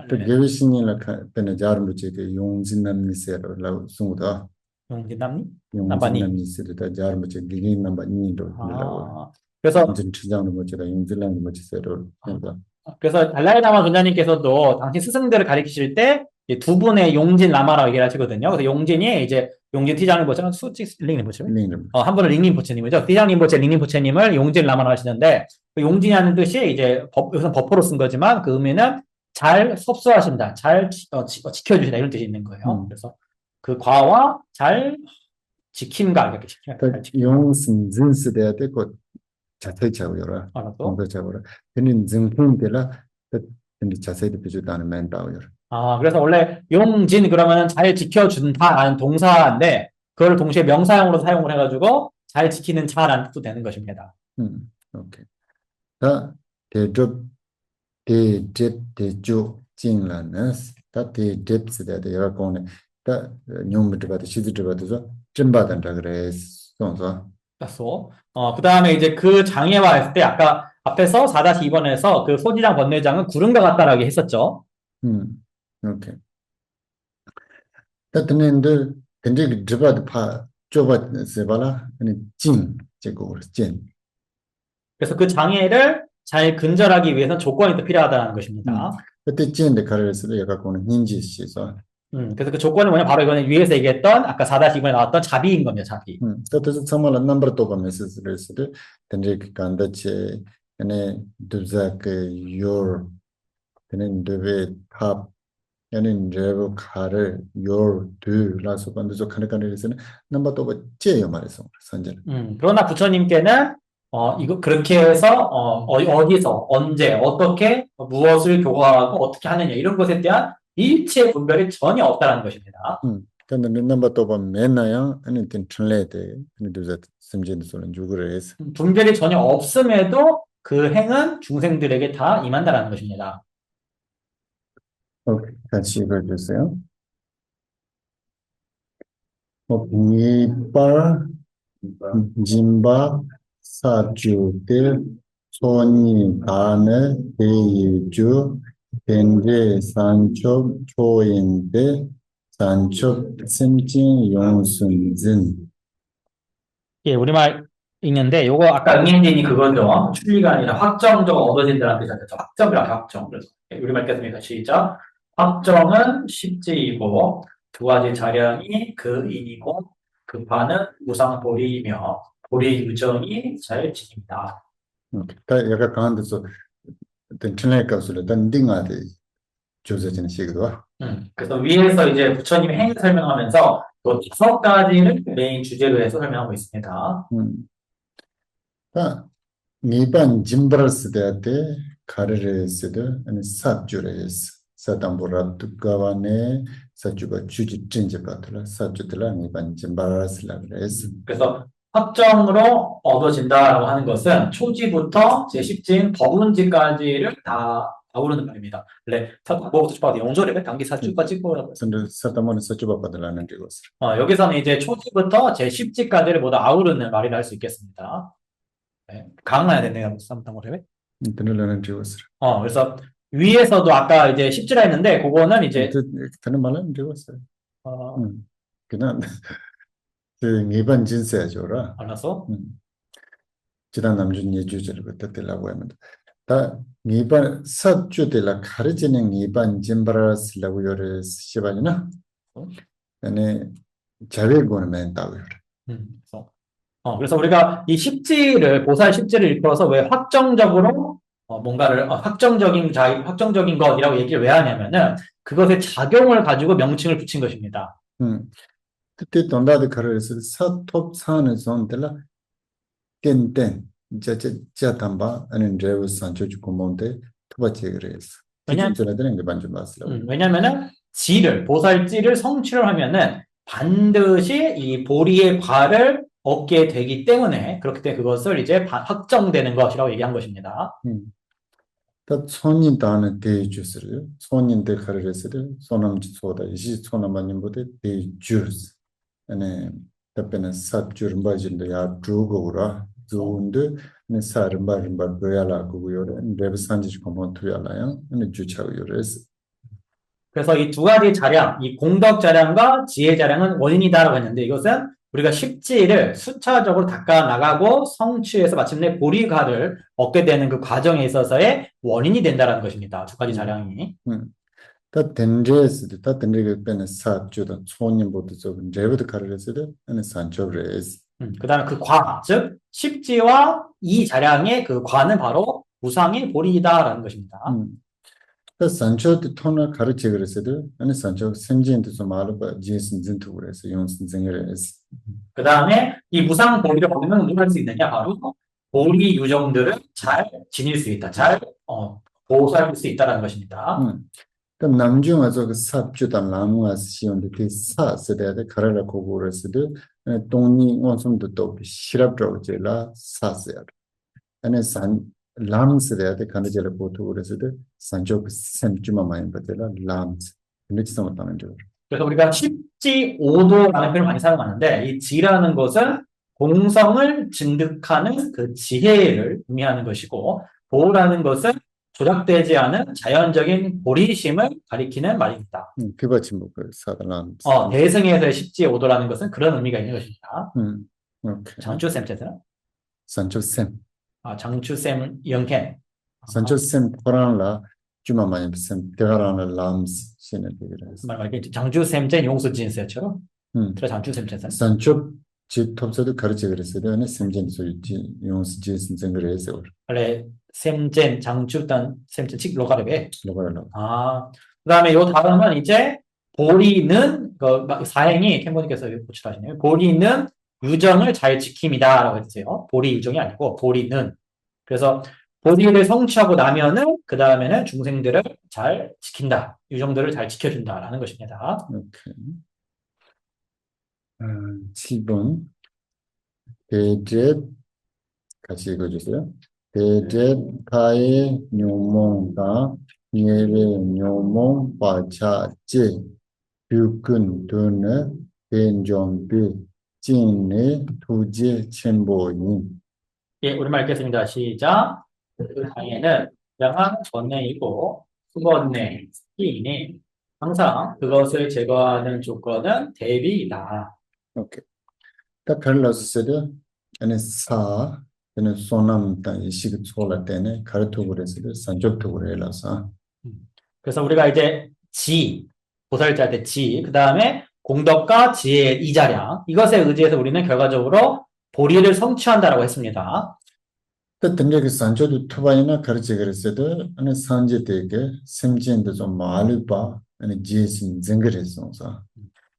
또 결신이라 때는 자르무지 그 용진남니세로 송우다 용진남니? 남반니? 용진남니세다 자르무지 리긴 남반니로 그래서 용진 추장으로 뭐지가 용진남니 뭐지세로 그러니까 그래서 달라이라마 존자님께서도 당신 스승들을 가리키실 때 두 분의 용진 라마라고 얘기를 하시거든요. 그래서 용진이 이제 용진 티장님 보체는 수직 링님 보체. 한 분은 링님 보체님이죠. 티장님 보체, 링님 보체님을 용진 라마라고 하시는데 그 용진이라는 뜻이 이제 여기서 버퍼로 쓴 거지만 그 의미는 잘 섭수하신다, 잘 지켜주신다 이런 뜻이 있는 거예요. 그래서 그 과와 잘 지킴과 이렇게 용신진스 대야 되고 자세히 잡으여라. 공도 잡으라. 근데 증풍들라 근데 자세히 비주다는 멘다오여. 그래서 원래 용진 그러면은 잘 지켜준다라는 동사인데 그걸 동시에 명사형으로 사용을 해가지고 잘 지키는 자라는 뜻도 되는 것입니다. 오케이. 다 대접 대접 대조 징라는 다 대접스 대야 여러 거네. 다 뇽부터 봐도 시즈부터 봐도 좀 받는다 그래. sonso 그래서 그 다음에 이제 그 장애와 했을 때 아까 앞에서 4-2번에서 그 소지장 번뇌장은 구름과 같다라고 했었죠. 오케이. 다 드는데 근데 드바드 파 쪼바 세발라 아니 진 제고 진 그래서 그 장애를 잘 근절하기 위해서는 조건이 또 필요하다는 음. 것입니다. 그때 찐데 가르에서 얘가 거는 힌지 씨서 그래서 그 조건은 뭐냐? 바로 이거는 위에서 얘기했던 아까 4-2번에 나왔던 자비인 겁니다. 자비. 그래서 정말 넘버 또 보면서 근데 그 간다체 아니 두자 그 your 근데 데베 탑 아니 레버 카를 your do 라서 반드시 카네카네에서는 넘버 또 제요 말해서 선제 그러나 부처님께는 이거 그렇게 해서 어디서 언제 어떻게 무엇을 교화하고 어떻게 하느냐 이런 것에 대한 일체 분별이 전혀 없다는 것입니다. 근데 넘버 또 보면 맨나야 아니 트랜레이트 아니 두자 심지는 소는 주그레스 분별이 전혀 없음에도 그 행은 중생들에게 다 임한다라는 것입니다. 오케이 같이 읽어주세요. 니빨 짐바 사주들 손이 가네 대유주 벤제 산초 초인데 산초 심진 용순진 예, 우리말 읽는데 요거 아까 응행진이 그거죠. 출리가 아니라 확정적 얻어진다는 뜻이죠. 확정이라 확정. 그래서 우리말 읽겠습니다. 시작. 확정은 십지이고 두 가지 자량이 그 인이고 그 바는 무상보리이며 보리 유정이 잘 지닙니다. 다 약간 강한 데서 어떤 트랙 값을 던딩하되 조세진 시기도 그래서 위에서 이제 부처님의 행을 설명하면서 또 5가지를 메인 주제로 해서 설명하고 있습니다. 니반 짐브라스 데한테 가르레스도 아니 삽주레스 사담보라 두가와네 사주가 주지 찐제바들라 삽주들라 니반 짐브라스라 그레스 그래서 확정으로 얻어진다라고 하는 것은 초지부터 제10진 법운지까지를 다 아우르는 말입니다. 원래 뭐부터 చెప్పాలి? 영조랩에 단기 사주까지 고 근데 사담모는 사주바바들라는 게 것을 여기서는 이제 초지부터 제10지까지를 모두 아우르는 말이라 할 수 있겠습니다. 네. 강나야 되네요. 쌈땅고랩에. 들으려는 게 것을 그래서 위에서도 아까 이제 10지라 했는데 그거는 이제 드는 말은 게 것을 어, 그냥 그 니반 진세야죠라 알았어? 지난 남준 예주제를 그때 들라고 하면 다 니반 사주들라 가르치는 니반 짐브라스라고 요래 시바니나 아니 자외고는 맨다고 요래 그래서 우리가 이 십지를 보살 십지를 일컬어서 왜 확정적으로 뭔가를 확정적인 것이라고 얘기를 왜 하냐면은 그것의 작용을 가지고 명칭을 붙인 것입니다. 그때 돈다드 가르에서 사톱 사는 손들라 깬땐 자자 담바 아니 레우 산초주 고몬데 투바체 그래서 왜냐, 기준전에는 게 반좀 봤어요. 왜냐면은 보살지를 성취를 하면은 반드시 이 보리의 과를 얻게 되기 때문에 그렇기 때문에 그것을 이제 확정되는 것이라고 얘기한 것입니다. 다 손님 다는 대주스를 손님들 가르에서를 소남지 소다 이시 소남만님보다 대주스 아니 답변은 삽주름 바진도 야 주고라 주운데 네 사름바름바 고야라고 요래 레브산지 고몬투야라요 네 주차고 요래스 그래서 이 두 가지 자량, 이 공덕 자량과 지혜 자량은 원인이다라고 했는데 이것은 우리가 십지를 수차적으로 닦아 나가고 성취해서 마침내 보리가를 얻게 되는 그 과정에 있어서의 원인이 된다라는 것입니다. 두 가지 자량이. 다 덴제스도 다 덴제가 빼는 사주다 손님보다 좀 레브드 가르에서도 아니 산초브레스 그 다음에 그 과, 즉 십지와 이 자량의 그 과는 바로 무상의 보리이다라는 것입니다. 그 산초도 토나 가르치 그랬어도 아니 산초 생진도 좀 알아봐 제신 진투 그래서 용신 생그레스 그 다음에 이 무상 보리를 얻으면 뭘 할 수 있느냐? 바로 보리 유정들을 잘 지닐 수 있다. 잘 보호할 수 있다는 것입니다. 그 남중에서 그 삽주다 나무아스 시온데 그 사세대에 가르라 고고레스도 동니 원성도 또 시랍도 제라 사세야 아니 산 람스데한테 간제를 보통 그래서도 산조 샘주마 마인 버텔라 람스 근데 진짜 못하는 줄 그래서 우리가 십지 오도라는 표현을 많이 사용하는데 이 지라는 것은 공성을 증득하는 그 지혜를 의미하는 것이고, 보라는 것은 조작되지 않은 자연적인 보리심을 가리키는 말입니다. 그바침목을 사달람. 대승에서의 십지의 오도라는 것은 그런 의미가 있는 것입니다. 오케이. 장추쌤 뜻은? 산초쌤. 장추쌤 영켄. 산초쌤 코란라 주마마님쌤 대가라는 람스 신의 얘기를 했어. 말하기 장추쌤 용수 진세처럼 음. 들어 장추쌤 뜻은? 산초 집 톱서도 가르치 그랬어요. 근데 샘진 소유지 용스 지슨 생그래서 원래 쌤젠 장추단 쌤젠 칙 로가르베. 로가라. 그다음에 요 다음은 이제 보리는 그 사행이 캠버님께서 고치하시네요. 보리는 유정을 잘 지킴이다라고 했어요. 보리 유정이 아니고 보리는. 그래서 보리를 성취하고 나면은 그 다음에는 중생들을 잘 지킨다. 유정들을 잘 지켜준다라는 것입니다. 오케이. 7번 대제 같이 읽어주세요. 대제 타의 묘몽과 예외 묘몽 과차제 육근 도는 대정비 진의 도제 첨보인. 예, 우리말 읽겠습니다. 시작. 그 장애는 양한 번뇌이고 수번뇌, 스키이니 항상 그것을 제거하는 조건은 대비이다. 오케이. 딱 갈라서도 안에 사 저는 소남 땅 이식 초라 때네 가르토 그래서 산적도 그래라서 그래서 우리가 이제 보살자 할 때 그 다음에 공덕과 지혜의 이자량, 이것에 의지해서 우리는 결과적으로 보리를 성취한다라고 했습니다. 또 등력의 산조도 투바이나 가르치 그랬어도 안에 산제 되게 sem진도 좀 말봐 안에 지혜신 증거했어.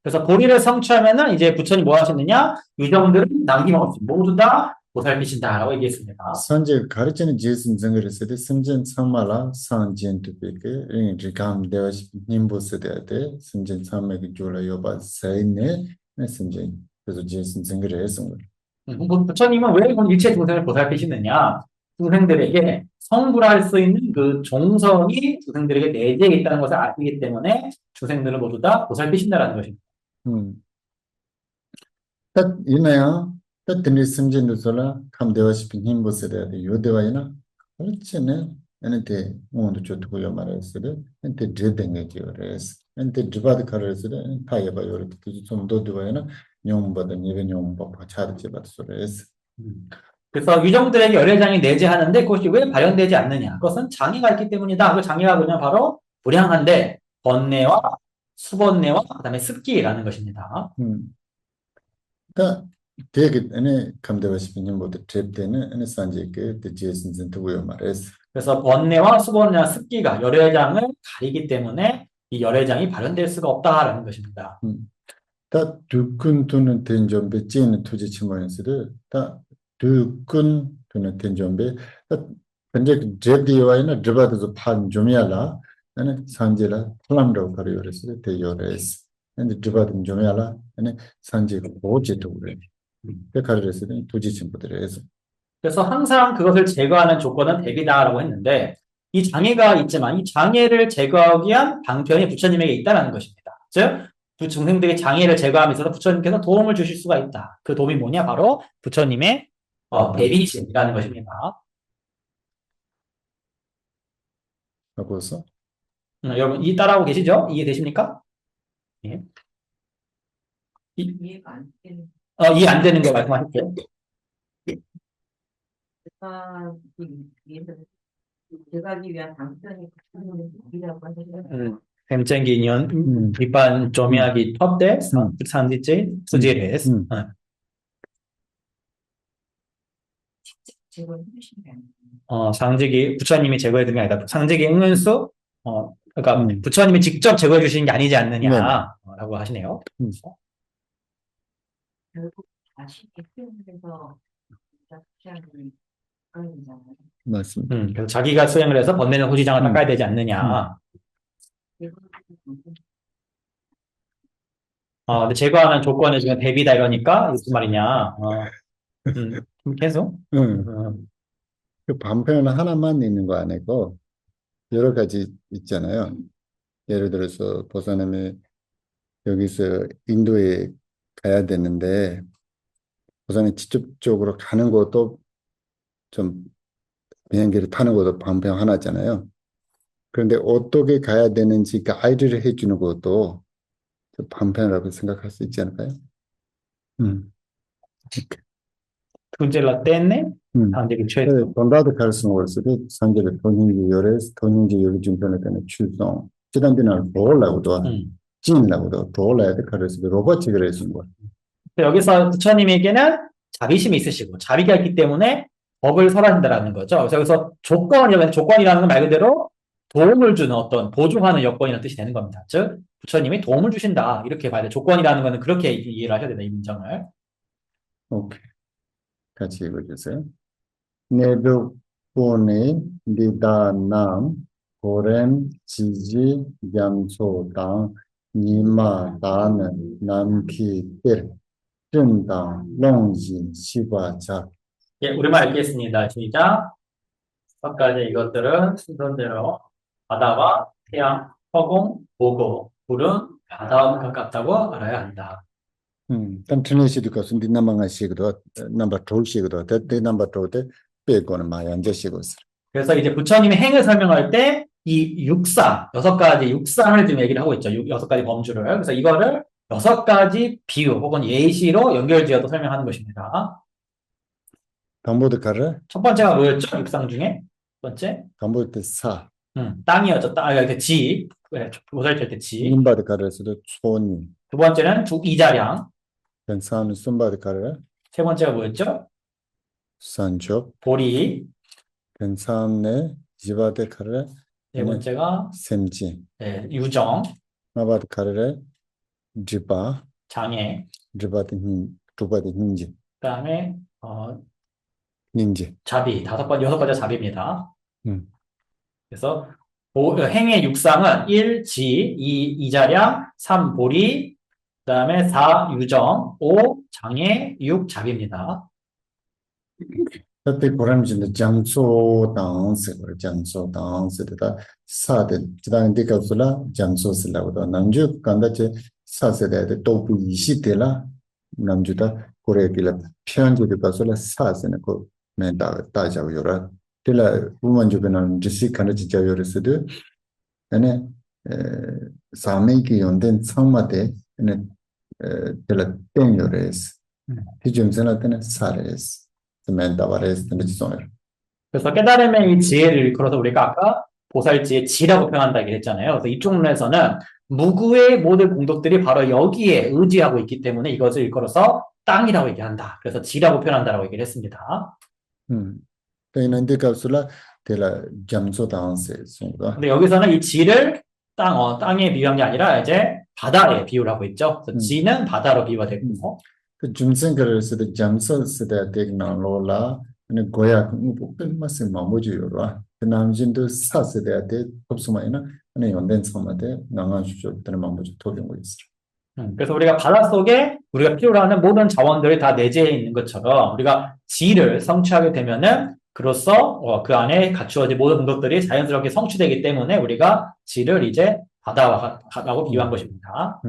그래서 보리를 성취하면은 이제 부처님 뭐 하시느냐? 유정들은 남김없이 모두 다 보살피신다라고 얘기했습니다. 산제 가르치는 지혜신 증거했어도 sem진 참말라 산진도 되게 리감 되어시 님보스데 sem진 참매기 졸라 여바 사이네 sem진 그래서 지혜신 증거했어. 부처님은 왜 일체 중생을 보살피시느냐? 중생들에게 성불할 수 있는 그 종성이 중생들에게 내재해 있다는 것을 아시기 때문에 중생들을 모두 다 보살피신다라는 것입니다. 딱 이나야 딱 드니 sem진도 졸라 감 되어시 님보스데 요대와이나 그렇지네. 엔테 모두 좋고 말했어도 엔테 드댕게 기어레스 엔테 드바드 카르스데 타이바 요르트 좀 도드와이나 뇽바다 예베 뇽바 차르지 바스레스. 그래서 유정들에게 열애장이 내재하는데 그것이 왜 발현되지 않느냐? 그것은 장애가 있기 때문이다. 그 장애가 뭐냐? 바로 불량한데 번뇌와 수번뇌와 그다음에 습기라는 것입니다. 다 되게 안에 감대하시는 모두 트랩되는 안에 산지게 디제슨슨 두고요 말했어. 그래서 번뇌와 수번뇌와 습기가 열애장을 가리기 때문에 이 열애장이 발현될 수가 없다라는 것입니다. 다 두근 두는 된점배 찌는 투지 치모인스를 다 두근 두는 된점배 다 근데 제디와이나 드바드서 판 좀이야라 나는 산지라 플람도 가리오레스 대요레스 근데 드바드 좀이야라 나는 산지 고지도 그래 그 가리오레스는 투지 친구들에서 그래서 항상 그것을 제거하는 조건은 대비다라고 했는데 이 장애가 있지만 이 장애를 제거하기 위한 방편이 부처님에게 있다는 것입니다. 즉, 두 중생들의 장애를 제거함에 있어서 부처님께서 도움을 주실 수가 있다. 그 도움이 뭐냐? 바로 부처님의 대비심이라는 것입니다. 하고서 여러분, 이 따라하고 계시죠? 이해되십니까? 예. 이해가 안 되는. 이해 안 되는 거 말씀하실게요. 제가기 위한 방편이 이라고 하시는 뱀쟁기년 비판 조미하기 톱대 산지제 수지레스 제거해 주시면 상직이 부처님이 제거해 드린 게 아니다. 상직이 응은수 그러니까 부처님이 직접 제거해 주시는 게 아니지 않느냐라고 하시네요. 결국 자신이 수행해서 자취하는 그런 거잖아요. 맞습니다. 그래서 자기가 수행을 해서 번뇌는 후지장을 닦아야 되지 않느냐. 근데 제거하는 조건이 지금 대비다 이러니까 무슨 말이냐. 계속. 그 반편은 하나만 있는 거 아니고 여러 가지 있잖아요. 예를 들어서 보살님이 여기서 인도에 가야 되는데 우선은 직접적으로 가는 것도 좀 비행기를 타는 것도 방법 하나잖아요. 그런데 어떻게 가야 되는지 가이드를 해주는 것도 좀 방편이라고 생각할 수 있지 않을까요? 음, Tu ce la tenne? 음. 한국이 네, 최소. 돈다도 가르치는 것을 상대를 돈인지 요리 중편에 되는 출동. 지단비는 도올라고도 음. 찐라고도 도올라야 돼 가르치고 로봇이 그래주는 거야. 여기서 부처님에게는 자비심이 있으시고 자비가 있기 때문에 법을 설하신다라는 거죠. 그래서 여기서 조건이라는 건 말 그대로 도움을 주는 어떤 보조하는 여건이라는 뜻이 되는 겁니다. 즉 부처님이 도움을 주신다 이렇게 봐야 돼. 조건이라는 거는 그렇게 이해를 하셔야 된다 이 문장을. 오케이. 같이 읽어주세요. 내벽본의 리다남 고렘 지지 얌소당 니마다는 남피들 뜬당 롱진 시바자. 예, 우리말 읽겠습니다. 시작. 끝까지 이것들은 순서대로 바다와 태양, 허공, 보고, 불은 바다와 가깝다고 알아야 한다. 단트네시도 가서 니나망아 시기도 넘버 2 시기도 대 넘버 2대 빼고는 마yan제 시고 그래서 이제 부처님의 행을 설명할 때 이 육상, 6가지 육상을 지금 얘기를 하고 있죠. 6가지 범주를. 그래서 이거를 6가지 비유 혹은 예시로 연결지어서 설명하는 것입니다. 담보드 카르 첫 번째가 뭐였죠? 육상 중에? 첫 번째? 담보드 사 땅이었죠. 이렇게 지. 그래, 보살필 때 지. 님바드 카르에서도 촌이 두 번째는 이자량. 괜찮은 숨바드 카르 세 번째가 뭐였죠? 산족 보리. 괜찮네 지바드 카르 네 번째가 셈지 유정, 마바드 카르 지바 장애. 지바드 닌 두바드 닌지 그다음에 닌지 자비. 6가지 자비입니다. 음. 그래서 행의 육상은 1. 지, 2. 이자량, 3. 보리, 그다음에 4. 유정, 5. 장애, 6. 자비입니다. 그때 보람진의 장소 당스를 장소 당스다 사데 지단 디가슬라 장소 슬라고도 남주 간다체 사세데 또부 이시데라 남주다 고레길라 편지도 가슬라 사세네 고 멘다 따자고 요라 딜라 우만주변은 지시 칸지 자요르스드 ane 사메기 연된 상마데 ane 딜라 땡요레스 히줌세나테네 사레스 멘다바레스 던지소네. 그래서 깨달음의 이 지혜를 일컬어서 우리가 아까 보살지의 지라고 표현한다 얘기했잖아요. 그래서 이쪽 문에서는 무구의 모든 공덕들이 바로 여기에 의지하고 있기 때문에 이것을 일컬어서 땅이라고 얘기한다. 그래서 지라고 표현한다라고 얘기를 했습니다. 그런데 갑술라 데라 잠소 당세 송가. 근데 여기서는 이 지를 땅에 비유한 게 아니라 이제 바다에 비유를 하고 있죠. 그래서 지는 바다로 비유가 되고. 그 중생거를 잠소 쓰다 되나로라 네 고야 무엇마스 마모지요라. 그 남진도 사스대야 돼 없으마이나 아니 연된 섬한테 나가 주죠. 되는 마모지 토경 거 있어. 그래서 우리가 바닷속에 우리가 필요로 하는 모든 자원들이 다 내재해 있는 것처럼 우리가 지를 성취하게 되면은 그로써 그 안에 갖추어진 모든 공덕들이 자연스럽게 성취되기 때문에 우리가 지를 이제 바다와 같다고 비유한 것입니다.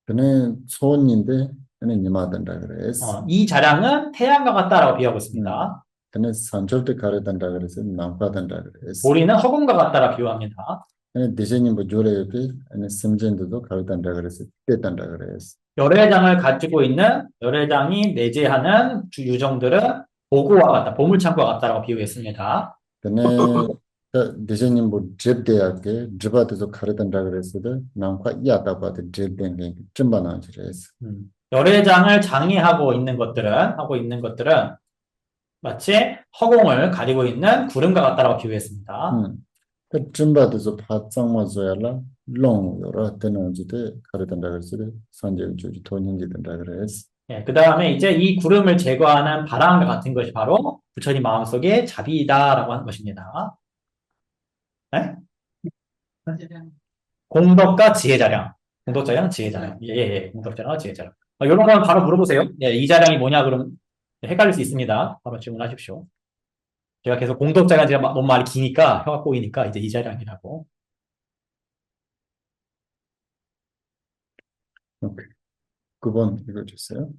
그는 소원인데 그는 니마던다 그래서 이 자량은 태양과 같다라고 비유하고 있습니다. 그는 산절도 가르던다 그래서 남가던다 그래서 보리는 허공과 같다라 비유합니다. 그는 대신에 뭐 조례비 아니 심전도도 가르던다 그래서 때던다 그래서 열애장을 가지고 있는 열애장이 내재하는 유정들은 보고와 같다, 보물창고와 같다라고 비유했습니다. 그는 대신에 뭐 접대하게 접아도 가르던다 그래서도 남과 야다바도 접된 게 좀바나 그래서 열애장을 장애하고 있는 것들은 마치 허공을 가리고 있는 구름과 같다라고 비유했습니다. 그 좀바도 파짱마줘야라 롱요라 되는지도 가르던다 그래서 산재 주주 돈인지던다 그래서 예, 그 다음에 이제 이 구름을 제거하는 바람과 같은 것이 바로 부처님 마음속에 자비다라고 하는 것입니다. 네? 공덕과 지혜자량. 공덕자량, 지혜자량. 예. 공덕자량, 지혜자량. 이런 건 바로 물어보세요. 예, 이 자량이 뭐냐, 그럼 헷갈릴 수 있습니다. 바로 질문하십시오. 제가 계속 공덕자량 제가 너무 말이 기니까, 혀가 꼬이니까 이제 이 자량이라고. 오케이. 9번 읽어주세요.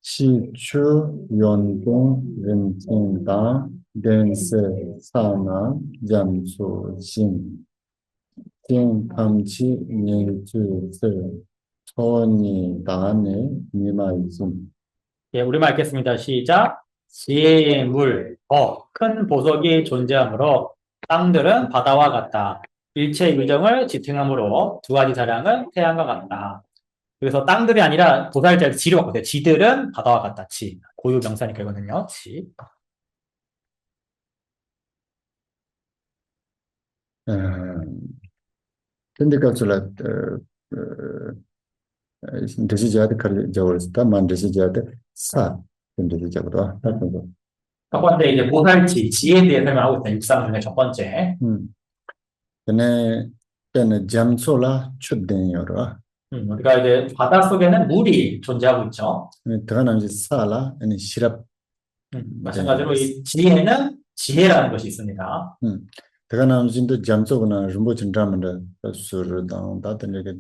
시추, 연동, 렌팅다, 댄스, 사나, 잠수, 심, 띵감치, 년주슬, 초니, 다네, 니마이즘. 예, 우리말 읽겠습니다. 시작. 지혜의 물, 큰 보석이 존재하므로 땅들은 바다와 같다. 일체 유정을 지탱하므로 두 가지 사량은 태양과 같다. 그래서 땅들이 아니라 도살자 지로 바꾸세요. 지들은 바다와 같다. 지. 고유 명사니까 이거는요. 지. 근데 갑자기 드시자드 칼 저월스타 만 드시자드 사 근데 저거도 첫 번째 이제 보살지, 지에 대해 설명하고 있다. 육상 중에 첫 번째. 근데 때는 잠소라 춥den요라 우리가 이제 바닷속에는 물이 존재하고 있죠. 들어가는 이제 사라 아니 시럽 마찬가지로 이 지혜는 지혜라는 것이 있습니다. 들어가는 이제 잠소거나 rumbo 진짜면은 수르당 다들 이게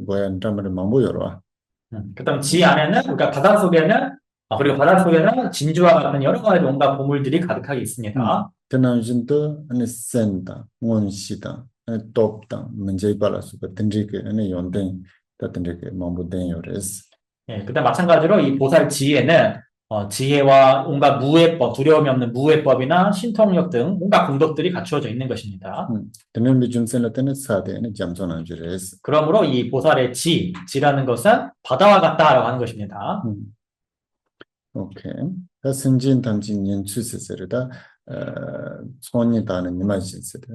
뭐야 인자면 망보여라 그다음 지 안에는 그러니까 바닷속에는 그리고 바닷속에는 진주와 같은 여러 가지 온갖 보물들이 가득하게 있습니다. 들어가는 이제 아니 센다 원시다 아니 톱다 문제 발라서 든지게 아니 연된 다든지게 망보된요레스 예, 그다음 마찬가지로 이 보살 지혜는 지혜와 온갖 무해법, 두려움이 없는 무해법이나 신통력 등 온갖 공덕들이 갖추어져 있는 것입니다. 드는 비준센라 때는 사대는 잠소는 줄레스 그러므로 이 보살의 지라는 것은 바다와 같다라고 하는 것입니다. 오케이. 그 승진 담진 연출세서다 손이 다는 이마진세다.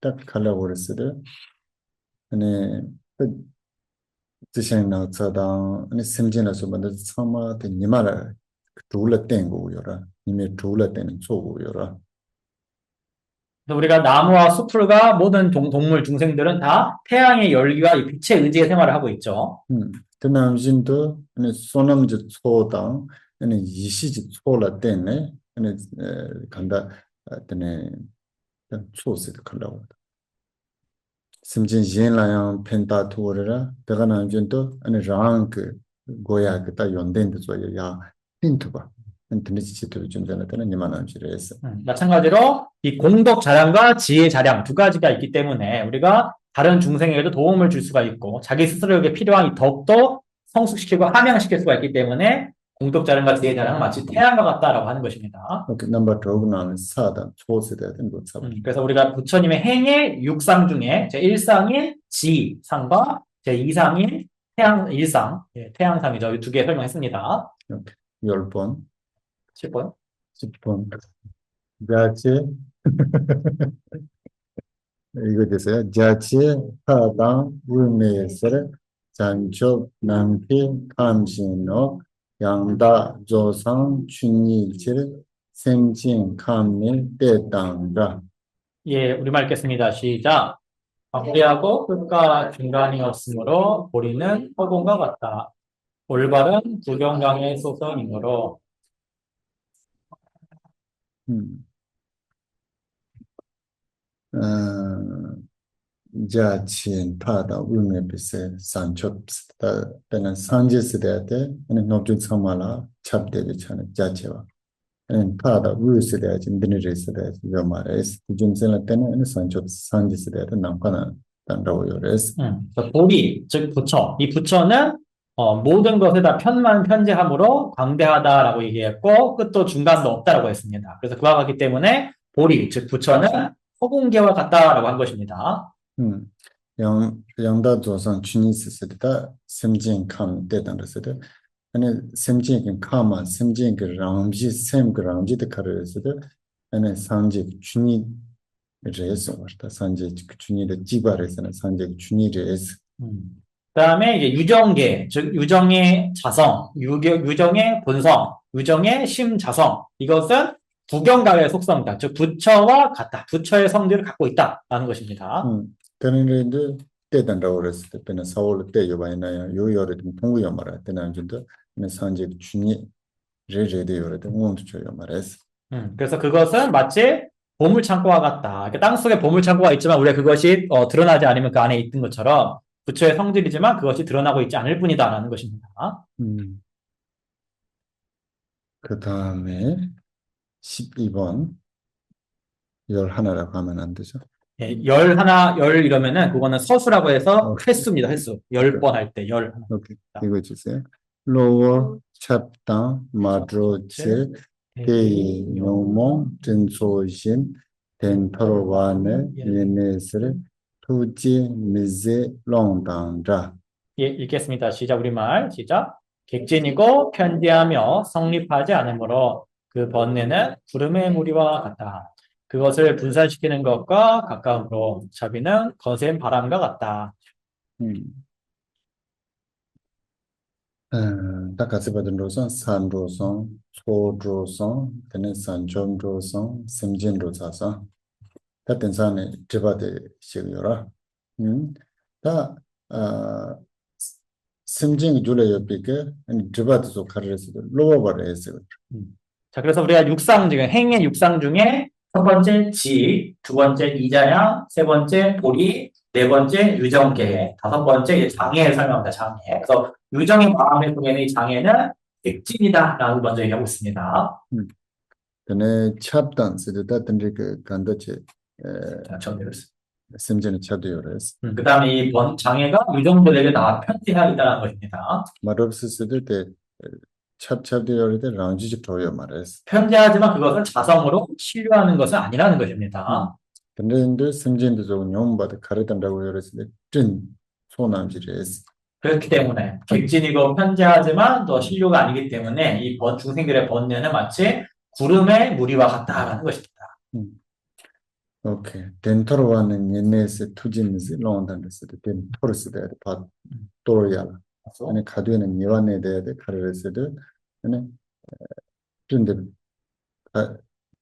딱 가려고 그랬어도 아니 그 지신 나서다 아니 승진에서 먼저 참아도 니마라 둘러 땡 거요라. 이미 둘러 땡은 쪼고요라. 그래서 우리가 나무와 수풀과 모든 동물, 중생들은 다 태양의 열기와 이 빛의 의지의 생활을 하고 있죠. 그 남진도 아니 소남지 초당 아니 이시지 초라 때네 아니 간다 때네 초스도 걸라고 심진 진라양 펜타 투어라 내가 남진도 아니 랑그 고야 그다 연된도 저야 힌트봐 인터넷이 지도 좀 전에 때는 이만한 줄을 했어. 마찬가지로 이 공덕 자량과 지혜 자량 두 가지가 있기 때문에 우리가 다른 중생에게도 도움을 줄 수가 있고 자기 스스로에게 필요한 이 덕도 성숙시키고 함양시킬 수가 있기 때문에 공덕 자량과 지혜 자량은 마치 태양과 같다라고 하는 것입니다. 오케이, 넘버 2는 사다 초세대야 된 거. 그래서 우리가 부처님의 행의 육상 중에 제1상인 지상과 제2상인 태양 일상, 태양상이죠. 이 두 개 설명했습니다. 오케이. 10번. 10번. 10번. 자체 이거 됐어요. 자체 하당 울메서 잔초 남피 감신노 양다 조상 춘이질 생진 감밀 때당다. 예, 우리말 읽겠습니다. 시작. 방대하고 끝과 중간이었으므로 보리는 허공과 같다. 올바른 부경강의 소선이므로 자친 파다 울메비세 산초스다 때는 산제스대한테 노주 참말라 찹대비 차는 자체와 파다 울스대야 진드니레스대야 요 말에스 준sel라 때는 산초 산제스대한테 남파나 단다고요레스 보리, 즉 부처. 이 부처는 모든 것에 다 편만 편재함으로 광대하다라고 얘기했고 끝도 중간도 없다라고 했습니다. 그래서 그와 같기 때문에 보리, 즉 부처는 허공계와 같다라고 한 것입니다. 양다 조상 춘이스스다 sem진 감 때단데스다 아니 sem진 감마 sem진 그 람지 셈 그 람지데 카르스다 아니 산지 춘이 레스 왔다 산지 춘이의 지바레스는 산지 춘이레스 그다음에 이제 유정계, 즉 유정의 자성, 유정의 본성, 유정의 심자성. 이것은 부경각의 속성이다. 즉 부처와 같다. 부처의 성질을 갖고 있다라는 것입니다. 그런데 때단다고 그랬을 때 배는 사월 때 여바이나요. 요요를 좀 통구여 말아. 때는 좀더 산지 춘이 레레데 요래도 몸도 줘요 말했어. 그래서 그것은 마치 보물창고와 같다. 땅속에 보물창고가 있지만 우리가 그것이 드러나지 않으면 그 안에 있던 것처럼 부처의 성질이지만 그것이 드러나고 있지 않을 뿐이다라는 것입니다. 그 다음에 12번 11라고 하면 안 되죠? 예, 열 하나, 열 이러면은 그거는 서수라고 해서 어. 횟수입니다, 횟수. 10번 할 때, 열 하나. 오케이. 이거 주세요. 로워 찹다 마드로체 대이 묘몽 진소신 덴터로와네 예네스를 투지 미제 롱당자. 예, 읽겠습니다. 시작, 우리말. 시작. 객진이고 편지하며 성립하지 않으므로 그 번뇌는 구름의 무리와 같다. 그것을 분산시키는 것과 가까우므로 자비는 거센 바람과 같다. 다 같이 받은 로선 산로선 소로선 되는 산점로선 심진로자서 다 된산에 제바데 시여라 다 심진 줄에 옆이게 제바드도 가르쳐서 로버버를 했어요. 자, 그래서 우리가 육상 지금 행의 육상 중에 첫 번째 지, 두 번째 이자양, 세 번째 보리, 네 번째 유정계, 다섯 번째 이제 장애를 설명합니다. 장애. 그래서 유정의 마음의 속에는 이 장애는 백진이다라고 먼저 얘기하고 있습니다. 근데 찹단 다 던지 그 간도체 자, 정리했습니다. 심진의 찹도요레스 그 다음에 이 장애가 유정들에게 다 편지해야 있다는 것입니다. 마럽스스들 때 찹찹도요레 때 라운지직 도요 말레스 편지하지만 그것을 자성으로 신뢰하는 것은 아니라는 것입니다. 근데 심진도 조금 용받아 가르던다고 요랬을 때진 소남지레스 그렇기 때문에 객진이고 편지하지만 또 신료가 아니기 때문에 이 중생들의 번뇌는 마치 구름의 무리와 같다라는 것입니다. 오케이. 덴터로와는 옛날에 투진스 롱단데스 덴토르스 대해 봐 또야라. 아니 가두에는 니완에 대해 가르레스드 아니 근데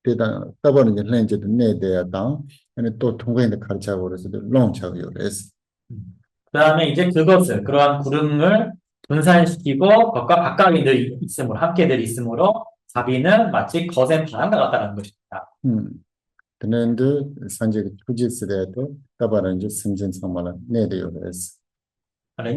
대단 따버는 이제 렌즈도 내대야 당 아니 또 통과인데 가르쳐고 그래서도 롱차고 요레스. 그다음에 이제 그것을 그러한 구름을 분산시키고 그것과 가까이 늘 있으므로 함께 늘 있으므로 자비는 마치 거센 바람과 같다는 것입니다. 근데 산지 투지스 대해도 따버는 이제 심진 상말은 내대요레스.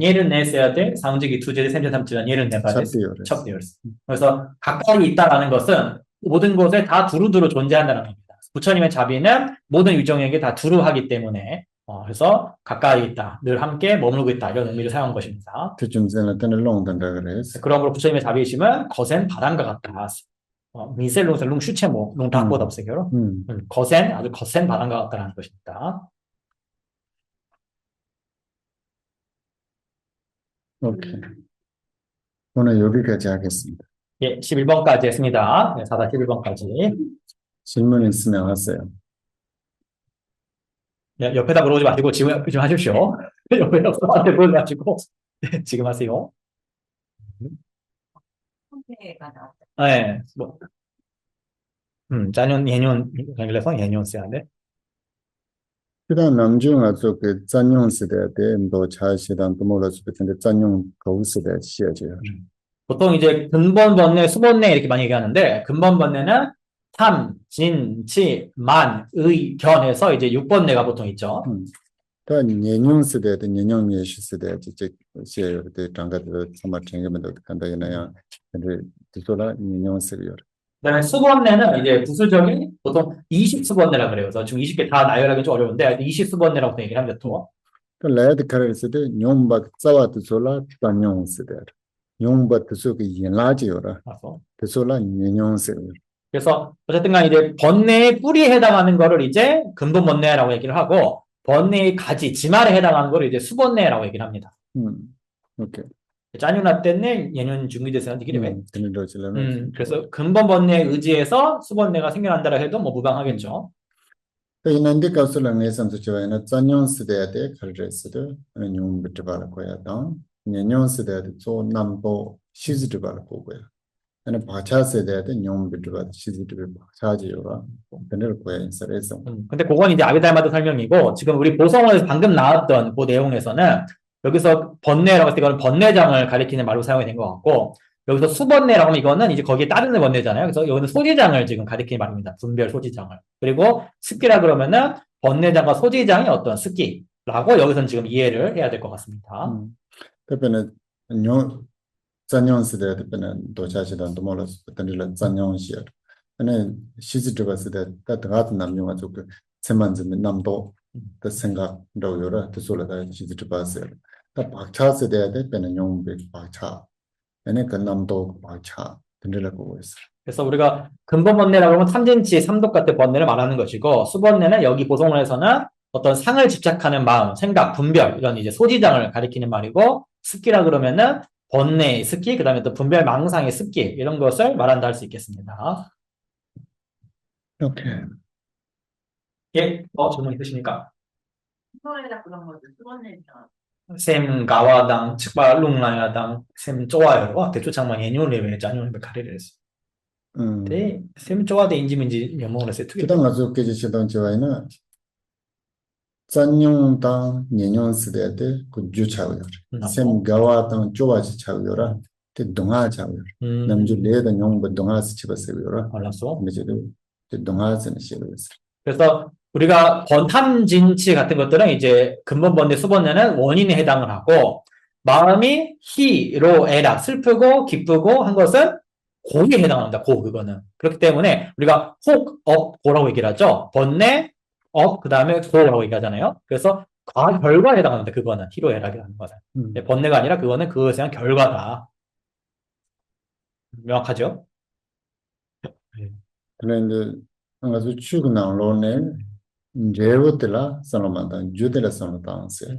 예를 내서야 돼 상직이 투지를 생겨삼지만 예를 내봐야 돼 첩되어스. 그래서 가까이 있다라는 것은 모든 곳에 다 두루두루 존재한다는 겁니다. 부처님의 자비는 모든 유정에게 다 두루하기 때문에 그래서 가까이 있다, 늘 함께 머물고 있다 이런 의미를 사용한 것입니다. 그중생을 때는 롱단다 그래서 그러므로 부처님의 자비심은 거센 바람과 같다. 미셀롱셀 롱 슈체모 롱 닭보다 없어요. 거센 아주 거센 바람과 같다는 것입니다. 오케이. 오늘 여기까지 하겠습니다. 예, 11번까지 했습니다. 네, 4다 11번까지. 질문 있으면 하세요. 예, 옆에다 물어보지 마시고 지금 좀 하십시오. 옆에 없어한테 물어보지 마시고 네, 지금 하세요. 형태가 나왔다. 네, 뭐, 짜년 예년 그래서 예년 써야 돼. 그다음 남중 아주 그 짠용 시대에 또 자시단 또 몰라서 근데 짠용 거우 시대에 시어져요. 보통 이제 근본 번뇌, 수번뇌 이렇게 많이 얘기하는데 근본 번뇌는 탐, 진, 치, 만, 의, 견해서 이제 6번뇌가 보통 있죠. 또 년용 시대에 년용 예시 시대에 이제 시어요. 그때 장가도 정말 정해면도 간다이나야. 근데 뒤돌아 년용 시대요. 그다음에 수번뇌는 이제 부수적인 보통 20수번뇌라 그래요. 그래서 지금 20개 다 나열하기 좀 어려운데 20수번뇌라고 얘기를 합니다. 또. 또 레드 카르스 때 뇽박 싸와도 졸라 짠용 시대. 뇽박 속에 연라지요라. 그래서 년용 시대. 그래서 어쨌든 간 이제 번뇌의 뿌리에 해당하는 거를 이제 근본 번뇌라고 얘기를 하고 번뇌의 가지, 지말에 해당하는 거를 이제 수번뇌라고 얘기를 합니다. 오케이. 짜뉴나 때는 예년 중기대세는 이기래. 그래서 근본 번뇌에 의지해서 수번뇌가 생겨난다라 해도 뭐 무방하겠죠. 이난데 가수랑 예상도 좋아요. 짠용 시대에 가르쳤어도 뇽 비트발 거야. 뇽 시대에 또 남도 시즈드 발 거고요. 아니 바차 세대에 뇽 비트발 시즈드 바차지요라. 근데 거야 인서에서. 근데 그건 이제 아비달마드 설명이고 지금 우리 보성원에서 방금 나왔던 그 내용에서는 여기서 번뇌라고 했을 때 이거는 번뇌장을 가리키는 말로 사용이 된 것 같고 여기서 수번뇌라고 하면 이거는 이제 거기에 따르는 번뇌잖아요. 그래서 여기는 소지장을 지금 가리키는 말입니다. 분별 소지장을. 그리고 습기라 그러면은 번뇌장과 소지장이 어떤 습기라고 여기서는 지금 이해를 해야 될 것 같습니다. 그러면은 zanyon sida de pena docha chidan domola tandila zanyon shir ane shizi driba sida ta dgat namnyo wa zuk semanzi namdo ta senga do yora ta sola ta shizi driba sir ta bakcha sida de pena nyong be bakcha ane ka nam도 bakcha tandila ko is 그래서 우리가 근본 번뇌라고 하면 탐진치, 삼독 같은 번뇌를 말하는 것이고, 수번뇌는 여기 보성론에서는 어떤 상을 집착하는 마음, 생각, 분별, 이런 이제 소지장을 가리키는 말이고, 습기라 그러면은 번뇌의 습기, 그 다음에 또 분별 망상의 습기, 이런 것을 말한다 할 수 있겠습니다. 오케이 예, 질문 있으십니까? 수원에다 그런 것도 수원에서 샘 가와당, 측바 룽라야당, 샘 쪼아요. 대초창만 예뇨레베, 짜뇨레베 가리레스. 네, 샘 쪼아대 인지민지 연봉을 세트. kita ngazu keji chidang chiwaina zanyon tang nyenyon sida de ku ju chawiyor sem gawa tang chowa chi chawiyora te donga chawiyor namju le da nyong ba donga si chiba sewiyora 알았어. 근데 제도 donga sene shiwiyos 그래서 우리가 번탐진치 같은 것들은 이제 근본 번뇌, 수번뇌는 원인에 해당을 하고, 마음이 희로 애락, 슬프고 기쁘고 한 것은 고에 해당합니다. 고, 그거는. 그렇기 때문에 우리가 혹, 업, 고라고 얘기를 하죠. 번뇌, 업, 그 다음에 고라고 얘기하잖아요. 그래서 결과에 해당합니다. 그거는. 희로 애락이라는 것은. 번뇌가 아니라 그거는 그것에 대한 결과다. 명확하죠? 그런데 ngazu chugnang lo ne 제우들라 살로만다 주들라 살로탄세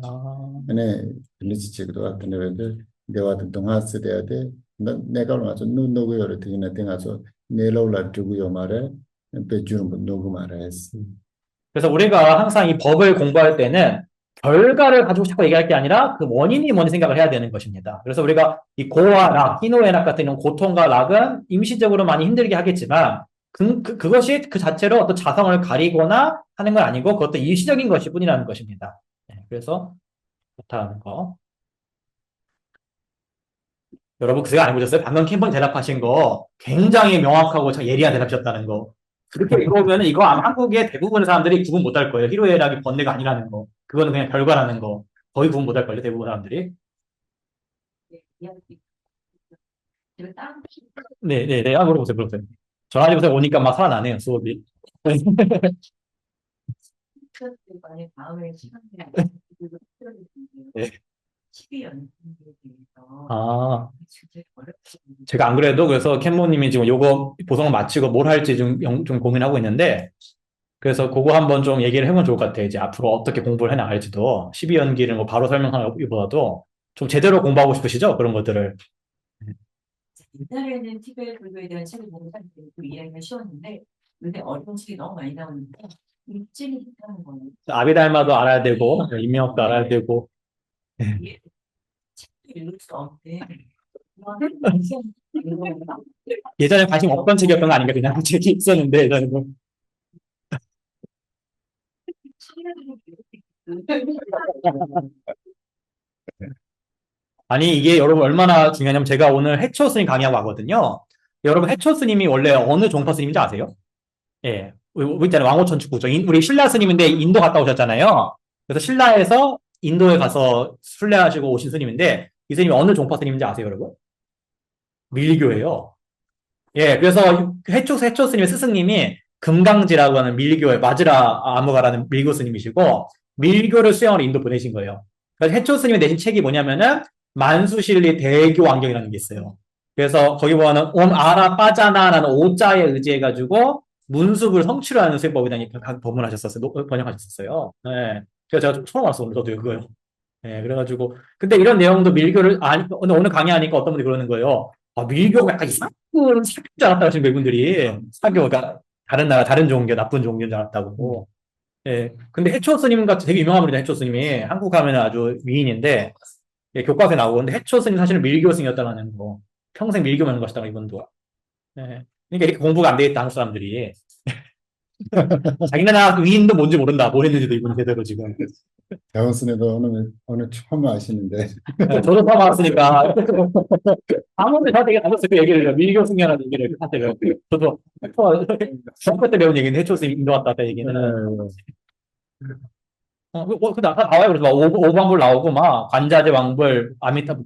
네 리치 치기도 근데 대화도 동화스 돼야돼 내가 맞아 누구 여러 되나 되나서 내려올라 두고요 말에 배주는 누구 말해스 그래서 우리가 항상 이 법을 공부할 때는 결과를 가지고 자꾸 얘기할 게 아니라 그 원인이 뭔지 생각을 해야 되는 것입니다. 그래서 우리가 이 고와 락, 희노애락 같은 이런 고통과 락은 임시적으로 많이 힘들게 하겠지만 그것이 그 자체로 어떤 자성을 가리거나 하는 건 아니고 그것도 일시적인 것일 뿐이라는 것입니다. 네, 그래서 그렇다는 거. 여러분 그거 안 보셨어요? 방금 캠퍼님 대답하신 거 굉장히 명확하고 예리한 대답이셨다는 거. 그렇게 읽어보면 이거 아마 한국의 대부분의 사람들이 구분 못할 거예요. 희로애락이 번뇌가 아니라는 거. 그거는 그냥 결과라는 거. 거의 구분 못할 걸요, 대부분 사람들이. 네. 물어보세요. 전화지 보세요. 오니까 막 살아나네요, 수업이. 만약 다음에 시간이 네. 12연승에 대해서 아, 진짜 어렵거든요. 제가 안 그래도 그래서 캔모님이 지금 요거 보성을 마치고 뭘 할지 좀 고민하고 있는데, 그래서 그거 한번 좀 얘기를 해보면 좋을 것 같아요. 이제 앞으로 어떻게 공부를 해 나갈지도 12연기를 뭐 바로 설명하는 것보다도 좀 제대로 공부하고 싶으시죠? 그런 것들을. 옛날에는 티베트 불교에 대한 책을 보고 사람들이 그 이야기가 쉬웠는데 요새 어려운 책이 너무 많이 나오는데 읽지를 못하는 거예요. 아비달마도 알아야 되고 인명학도 알아야 되고. 책도 읽을 수 없대. 예전에 관심 없던 책이었던 거 아닌가? 그냥 책이 있었는데 예전에 뭐. 아니 이게 여러분 얼마나 중요하냐면 제가 오늘 해초 스님 강의하고 하거든요. 여러분 해초 스님이 원래 어느 종파 스님인지 아세요? 예, 우리 있잖아요. 왕호천축구죠. 우리 신라 스님인데 인도 갔다 오셨잖아요. 그래서 신라에서 인도에 가서 순례하시고 오신 스님인데 이 스님이 어느 종파 스님인지 아세요, 여러분? 밀교예요. 예, 그래서 해초 스님의 스승님이 금강지라고 하는 밀교의 마즈라 아무가라는 밀교 스님이시고 밀교를 수양으로 인도 보내신 거예요. 그래서 해초 스님이 내신 책이 뭐냐면은 만수실리 대교 안경이라는 게 있어요. 그래서 거기 보면은 옴 아라 빠자나라는 오자에 의지해가지고 문습을 성취를 하는 수행법이라니까 법문하셨었어요. 번역하셨었어요. 네. 그래서 제가 처음 알았어요. 저도 그거요. 네, 그래가지고 근데 이런 내용도 밀교를 오늘 강의하니까 어떤 분이 그러는 거예요. 아, 밀교가 약간 이상한 사교인 줄 알았다고 하시는 분들이 사교가 다른 나라 다른 종교 나쁜 종교인 줄 알았다고. 예. 근데 해초 스님 같은 되게 유명한 분이다. 해초 스님이 한국 가면 아주 위인인데 예, 교과서에 나오고 근데 해초 스님 사실은 밀교 스님이었다는 거. 평생 밀교만 하는 것이다 이분도. 예. 그러니까 이렇게 공부가 안 되겠다 하는 사람들이 자기네 나라 위인도 뭔지 모른다. 뭘 했는지도 이분이 제대로 지금. 대원스네도 오늘 처음 아시는데 네, 저도 처음 알았으니까 아무리 다 되게 다녔을 그 얘기를 해요. 밀교 승려라는 얘기를 하세요. 저도 중학교 때 배운 얘기는 해초 스님 인도 왔다 얘기는. 다 나와요. 그래서 막 오방불 나오고, 막, 관자재 왕불,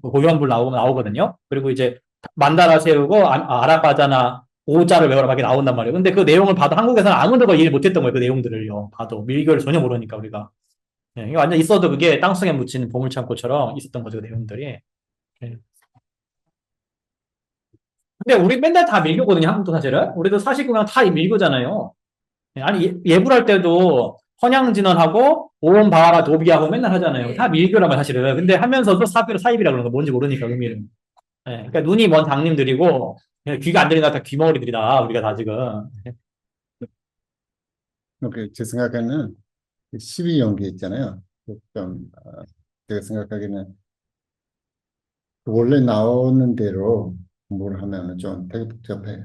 고현불 나오거든요. 그리고 이제, 만다라 세우고, 아라바자나, 오자를 외워라, 막 이렇게 나온단 말이에요. 근데 그 내용을 봐도 한국에서는 아무도 이해 못했던 거예요. 그 내용들을요. 봐도. 밀교를 전혀 모르니까, 우리가. 예, 이게 완전 있어도 그게 땅속에 묻힌 보물창고처럼 있었던 거죠, 그 내용들이. 예. 근데 우리 맨날 다 밀교거든요, 한국도 사실은. 우리도 사실그냥 다 밀교잖아요. 예, 아니, 예불할 때도 헌양진언하고, 오음바하라 도비하고 맨날 하잖아요. 다 밀교라면 사실은. 근데 하면서도 사입이라 그러는 거 뭔지 모르니까, 의미를. 예, 그러니까 눈이 먼 당님들이고, 그냥 귀가 안 들리나 다 귀머거리들이다, 우리가 다 지금. 제 생각에는 12연기 있잖아요. 좀 제가 생각하기에는 원래 나오는 대로 공부를 하면은 좀 되게 복잡해요.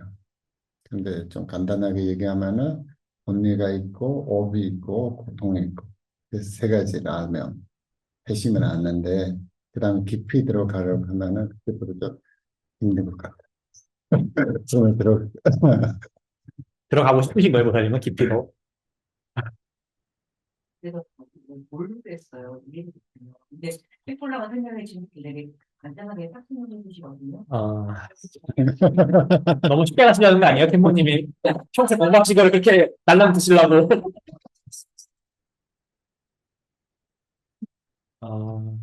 근데 좀 간단하게 얘기하면은 언니가 있고 업이 있고 고통이 있고 그 세 가지를 알면 해시면 않는데 그다음 깊이 들어가려고 하면은 그때부터 좀 힘든 것 같아요. 처음에 들어가고 싶으신 거예요, 보살님은 깊이로. 그래서 모르겠어요. 이해가 됐어요. 근데 휘폴라가 설명해 주길래 간단하게 설명해 주시거든요. 너무 쉽게 가시려는 거 아니에요, 캔모님이? 평생 공부하신 걸 그렇게 날람 드시려고. 어,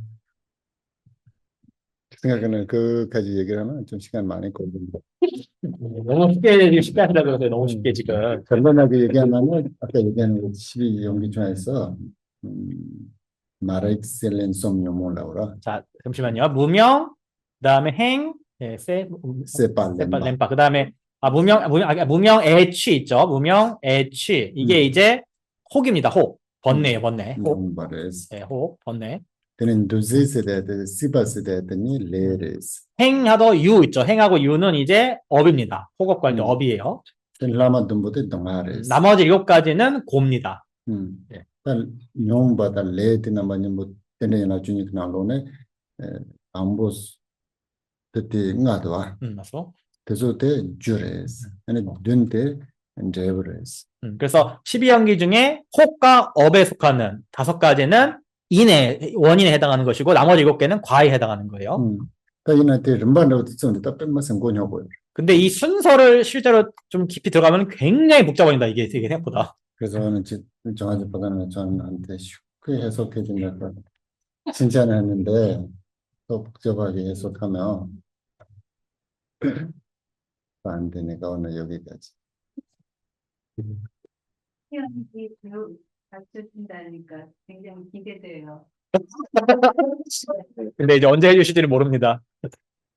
생각에는 그까지 얘기를 하면 좀 시간 많이 걸립니다. 너무 쉽게 하시려고 그러세요. 너무 쉽게 지금. 간단하게 얘기하면은 아까 얘기한 12연기 중에서 마르익셀렌솜 뭐라고라 자, 잠시만요. 무명, 그 다음에 행, 예, 세팔렘바 렘파. 그 다음에, 무명, 애취 있죠. 무명, 애취. 이게 이제 혹입니다. 혹. 번뇌예요, 번뇌. 혹. 바레스 예, 혹, 번뇌. 그는 두제세대 시바세대더니 레레스 행하고 유 있죠. 행하고 유는 이제 업입니다. 혹업과 할 때 업이에요. 라마 dum보데 동아레스 나머지 7가지는 고입니다. 예. tal nyomba 레드 나마니 뭐 때내나 주니 나로네 ambos tete ngadwa 맞소. tesote jures 아니 든데 제브레스 그래서 12연기 중에 혹과 업에 속하는 5가지는 원인에 해당하는 것이고 나머지 7개는 과에 해당하는 거예요. 그러니까 름반도 듣는데 답변만 생고냐고요. 근데 이 순서를 실제로 좀 깊이 들어가면 굉장히 복잡합니다. 이게 되게 생각보다. 그래서 저는 정하지보다는 저한테 쉽게 해석해 준다고 칭찬을 했는데 또 복잡하게 해석하면 안 되니까 오늘 여기까지. 희연이 배우 가르쳐준다니까 굉장히 기대돼요. 근데 이제 언제 해주실지는 모릅니다.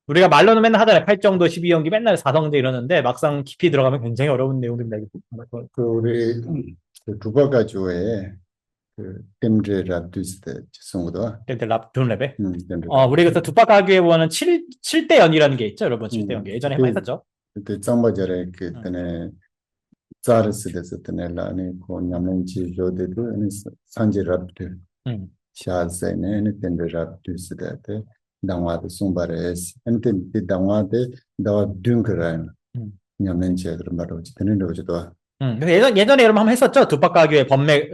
우리가 말로는 맨날 하잖아요. 8정도, 12연기 맨날 4성제 이러는데 막상 깊이 들어가면 굉장히 어려운 내용들입니다. 그 우리 그 두바가주에 그 템레라 두스데 지송도 돈 레벨. 템레 우리 그래서 두박가교에 보면 7대 연이라는 게 있죠, 여러분. 7대 연기. 예전에 한번 했었죠. 그때 짱바절에 그때는 자르스데서 때네라니 고냐면지 조데도 아니 산지랍드 샤세네 아니 템레랍드스데 당와도 송바레스 아니 템 당와데 다와 둥그란 냐면지 그런 말로 되는 거죠. 그래서 예전에 여러분 한번 했었죠. 두박가교의 법맥,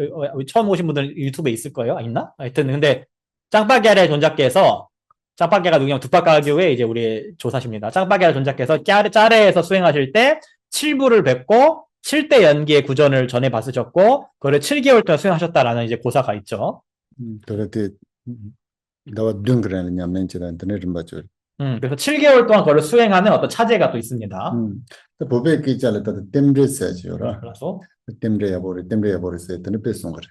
처음 오신 분들 유튜브에 있을 거예요. 아, 있나? 하여튼, 근데, 짱빠게아의 존자께서, 짱빠게아가 누구냐면 두박가교의 이제 우리 조사십니다. 짱빠게아 존자께서 짜레에서 수행하실 때 7부를 뵙고 7대 연기의 구전을 전해 봤으셨고, 그거를 7개월 동안 수행하셨다라는 이제 고사가 있죠. 그렇게 다와 둥그란 냐면지란 되는 거죠. 그래서 7개월 동안 그걸 수행하는 어떤 차제가 또 있습니다. 법에 기자를 템레스야지요라. 그래서 템레야보레스 되는 배송 그래.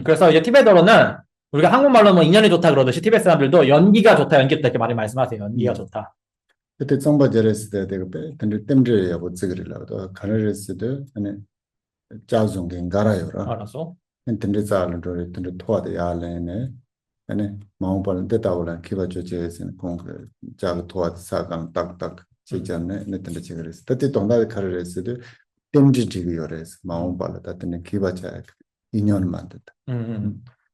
그래서 이제 티베트어로는 우리가 한국말로 뭐 인연이 좋다 그러듯이 티베트 사람들도 연기가 좋다, 연기 좋다 이렇게 많이 말씀하세요. 연기가 좋다. 그때 정바제레스 때 되게 근데 템레야보 찌그리라도 가르레스도 아니 자중겐 가라요라. 알았어. 템레자는 도레 템레 토아데 야레네. 아니 마음발 데다올라 키바조제스는 공그 자가 토아데 사강 딱딱 제잖네. 네템레 찌그레스. 그때 동나데 가르레스도 템지지기요레스. 마음발 다때는 키바자 인연을 만든다.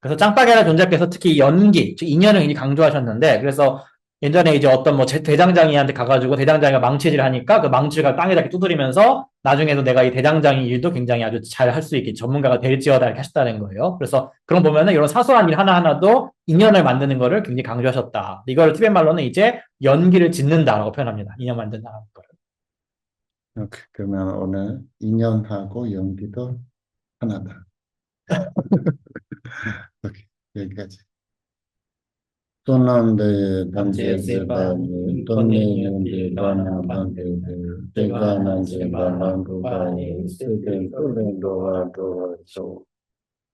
그래서 짱빠게라 존자께서 특히 연기, 즉 인연을 굉장히 강조하셨는데, 그래서 예전에 이제 어떤 뭐 대장장이한테 가가지고 대장장이가 망치질 하니까 그 망치가 땅에다 이렇게 두드리면서 나중에도 내가 이 대장장이 일도 굉장히 아주 잘 할 수 있게 전문가가 될지어다 이렇게 하셨다는 거예요. 그래서 그런 보면은 이런 사소한 일 하나하나도 인연을 만드는 거를 굉장히 강조하셨다. 이걸 티벳 말로는 이제 연기를 짓는다라고 표현합니다. 인연 만든다는 걸. 오케이. 그러면 오늘 인연하고 연기도 하나다. 오케이. 여기까지. 또난데 단제세바니 또니는데 바나반데 때가 난제바나 도바니 세대 또렌도와 도와줘.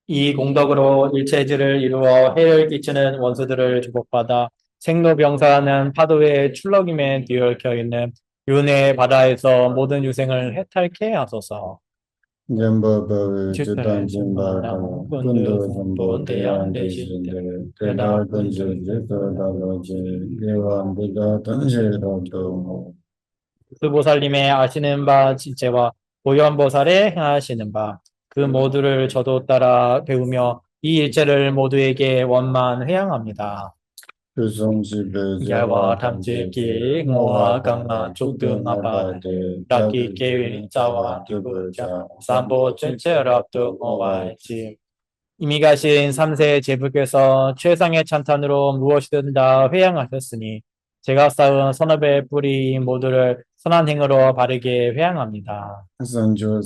이 공덕으로 일체질을 이루어 해를 끼치는 원수들을 주복받아 생로병사하는 파도의 출렁임에 뒤얽혀 있는 윤회 바다에서 모든 유생을 해탈케 하소서. 점버버의 주편의 주단진바다 군도 전보 대양 대신들 대다 근저 제서다로지 대왕부다 던제로도 보살님의 아시는 바 진체와 보현보살의 행하시는 바 그 모두를 저도 따라 배우며 이 일체를 모두에게 원만 회양합니다. 주성집의 야와 담지기 모아 강마 죽등아바 라기 계위 자와 두부자 삼보 전체랍도 모아지 이미 가신 삼세 제부께서 최상의 찬탄으로 무엇이든 다 회양하셨으니 제가 쌓은 선업의 뿌리 모두를 선한 행으로 바르게 회양합니다. 선조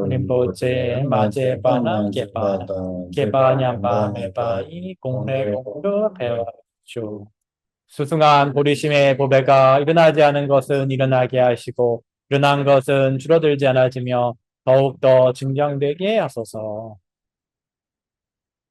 림보체 마제 바나 개바 냠바 메바이 공회 공도 배워주 수승한 보리심의 보배가 일어나지 않은 것은 일어나게 하시고 일어난 것은 줄어들지 않아지며 더욱더 증량되게 하소서.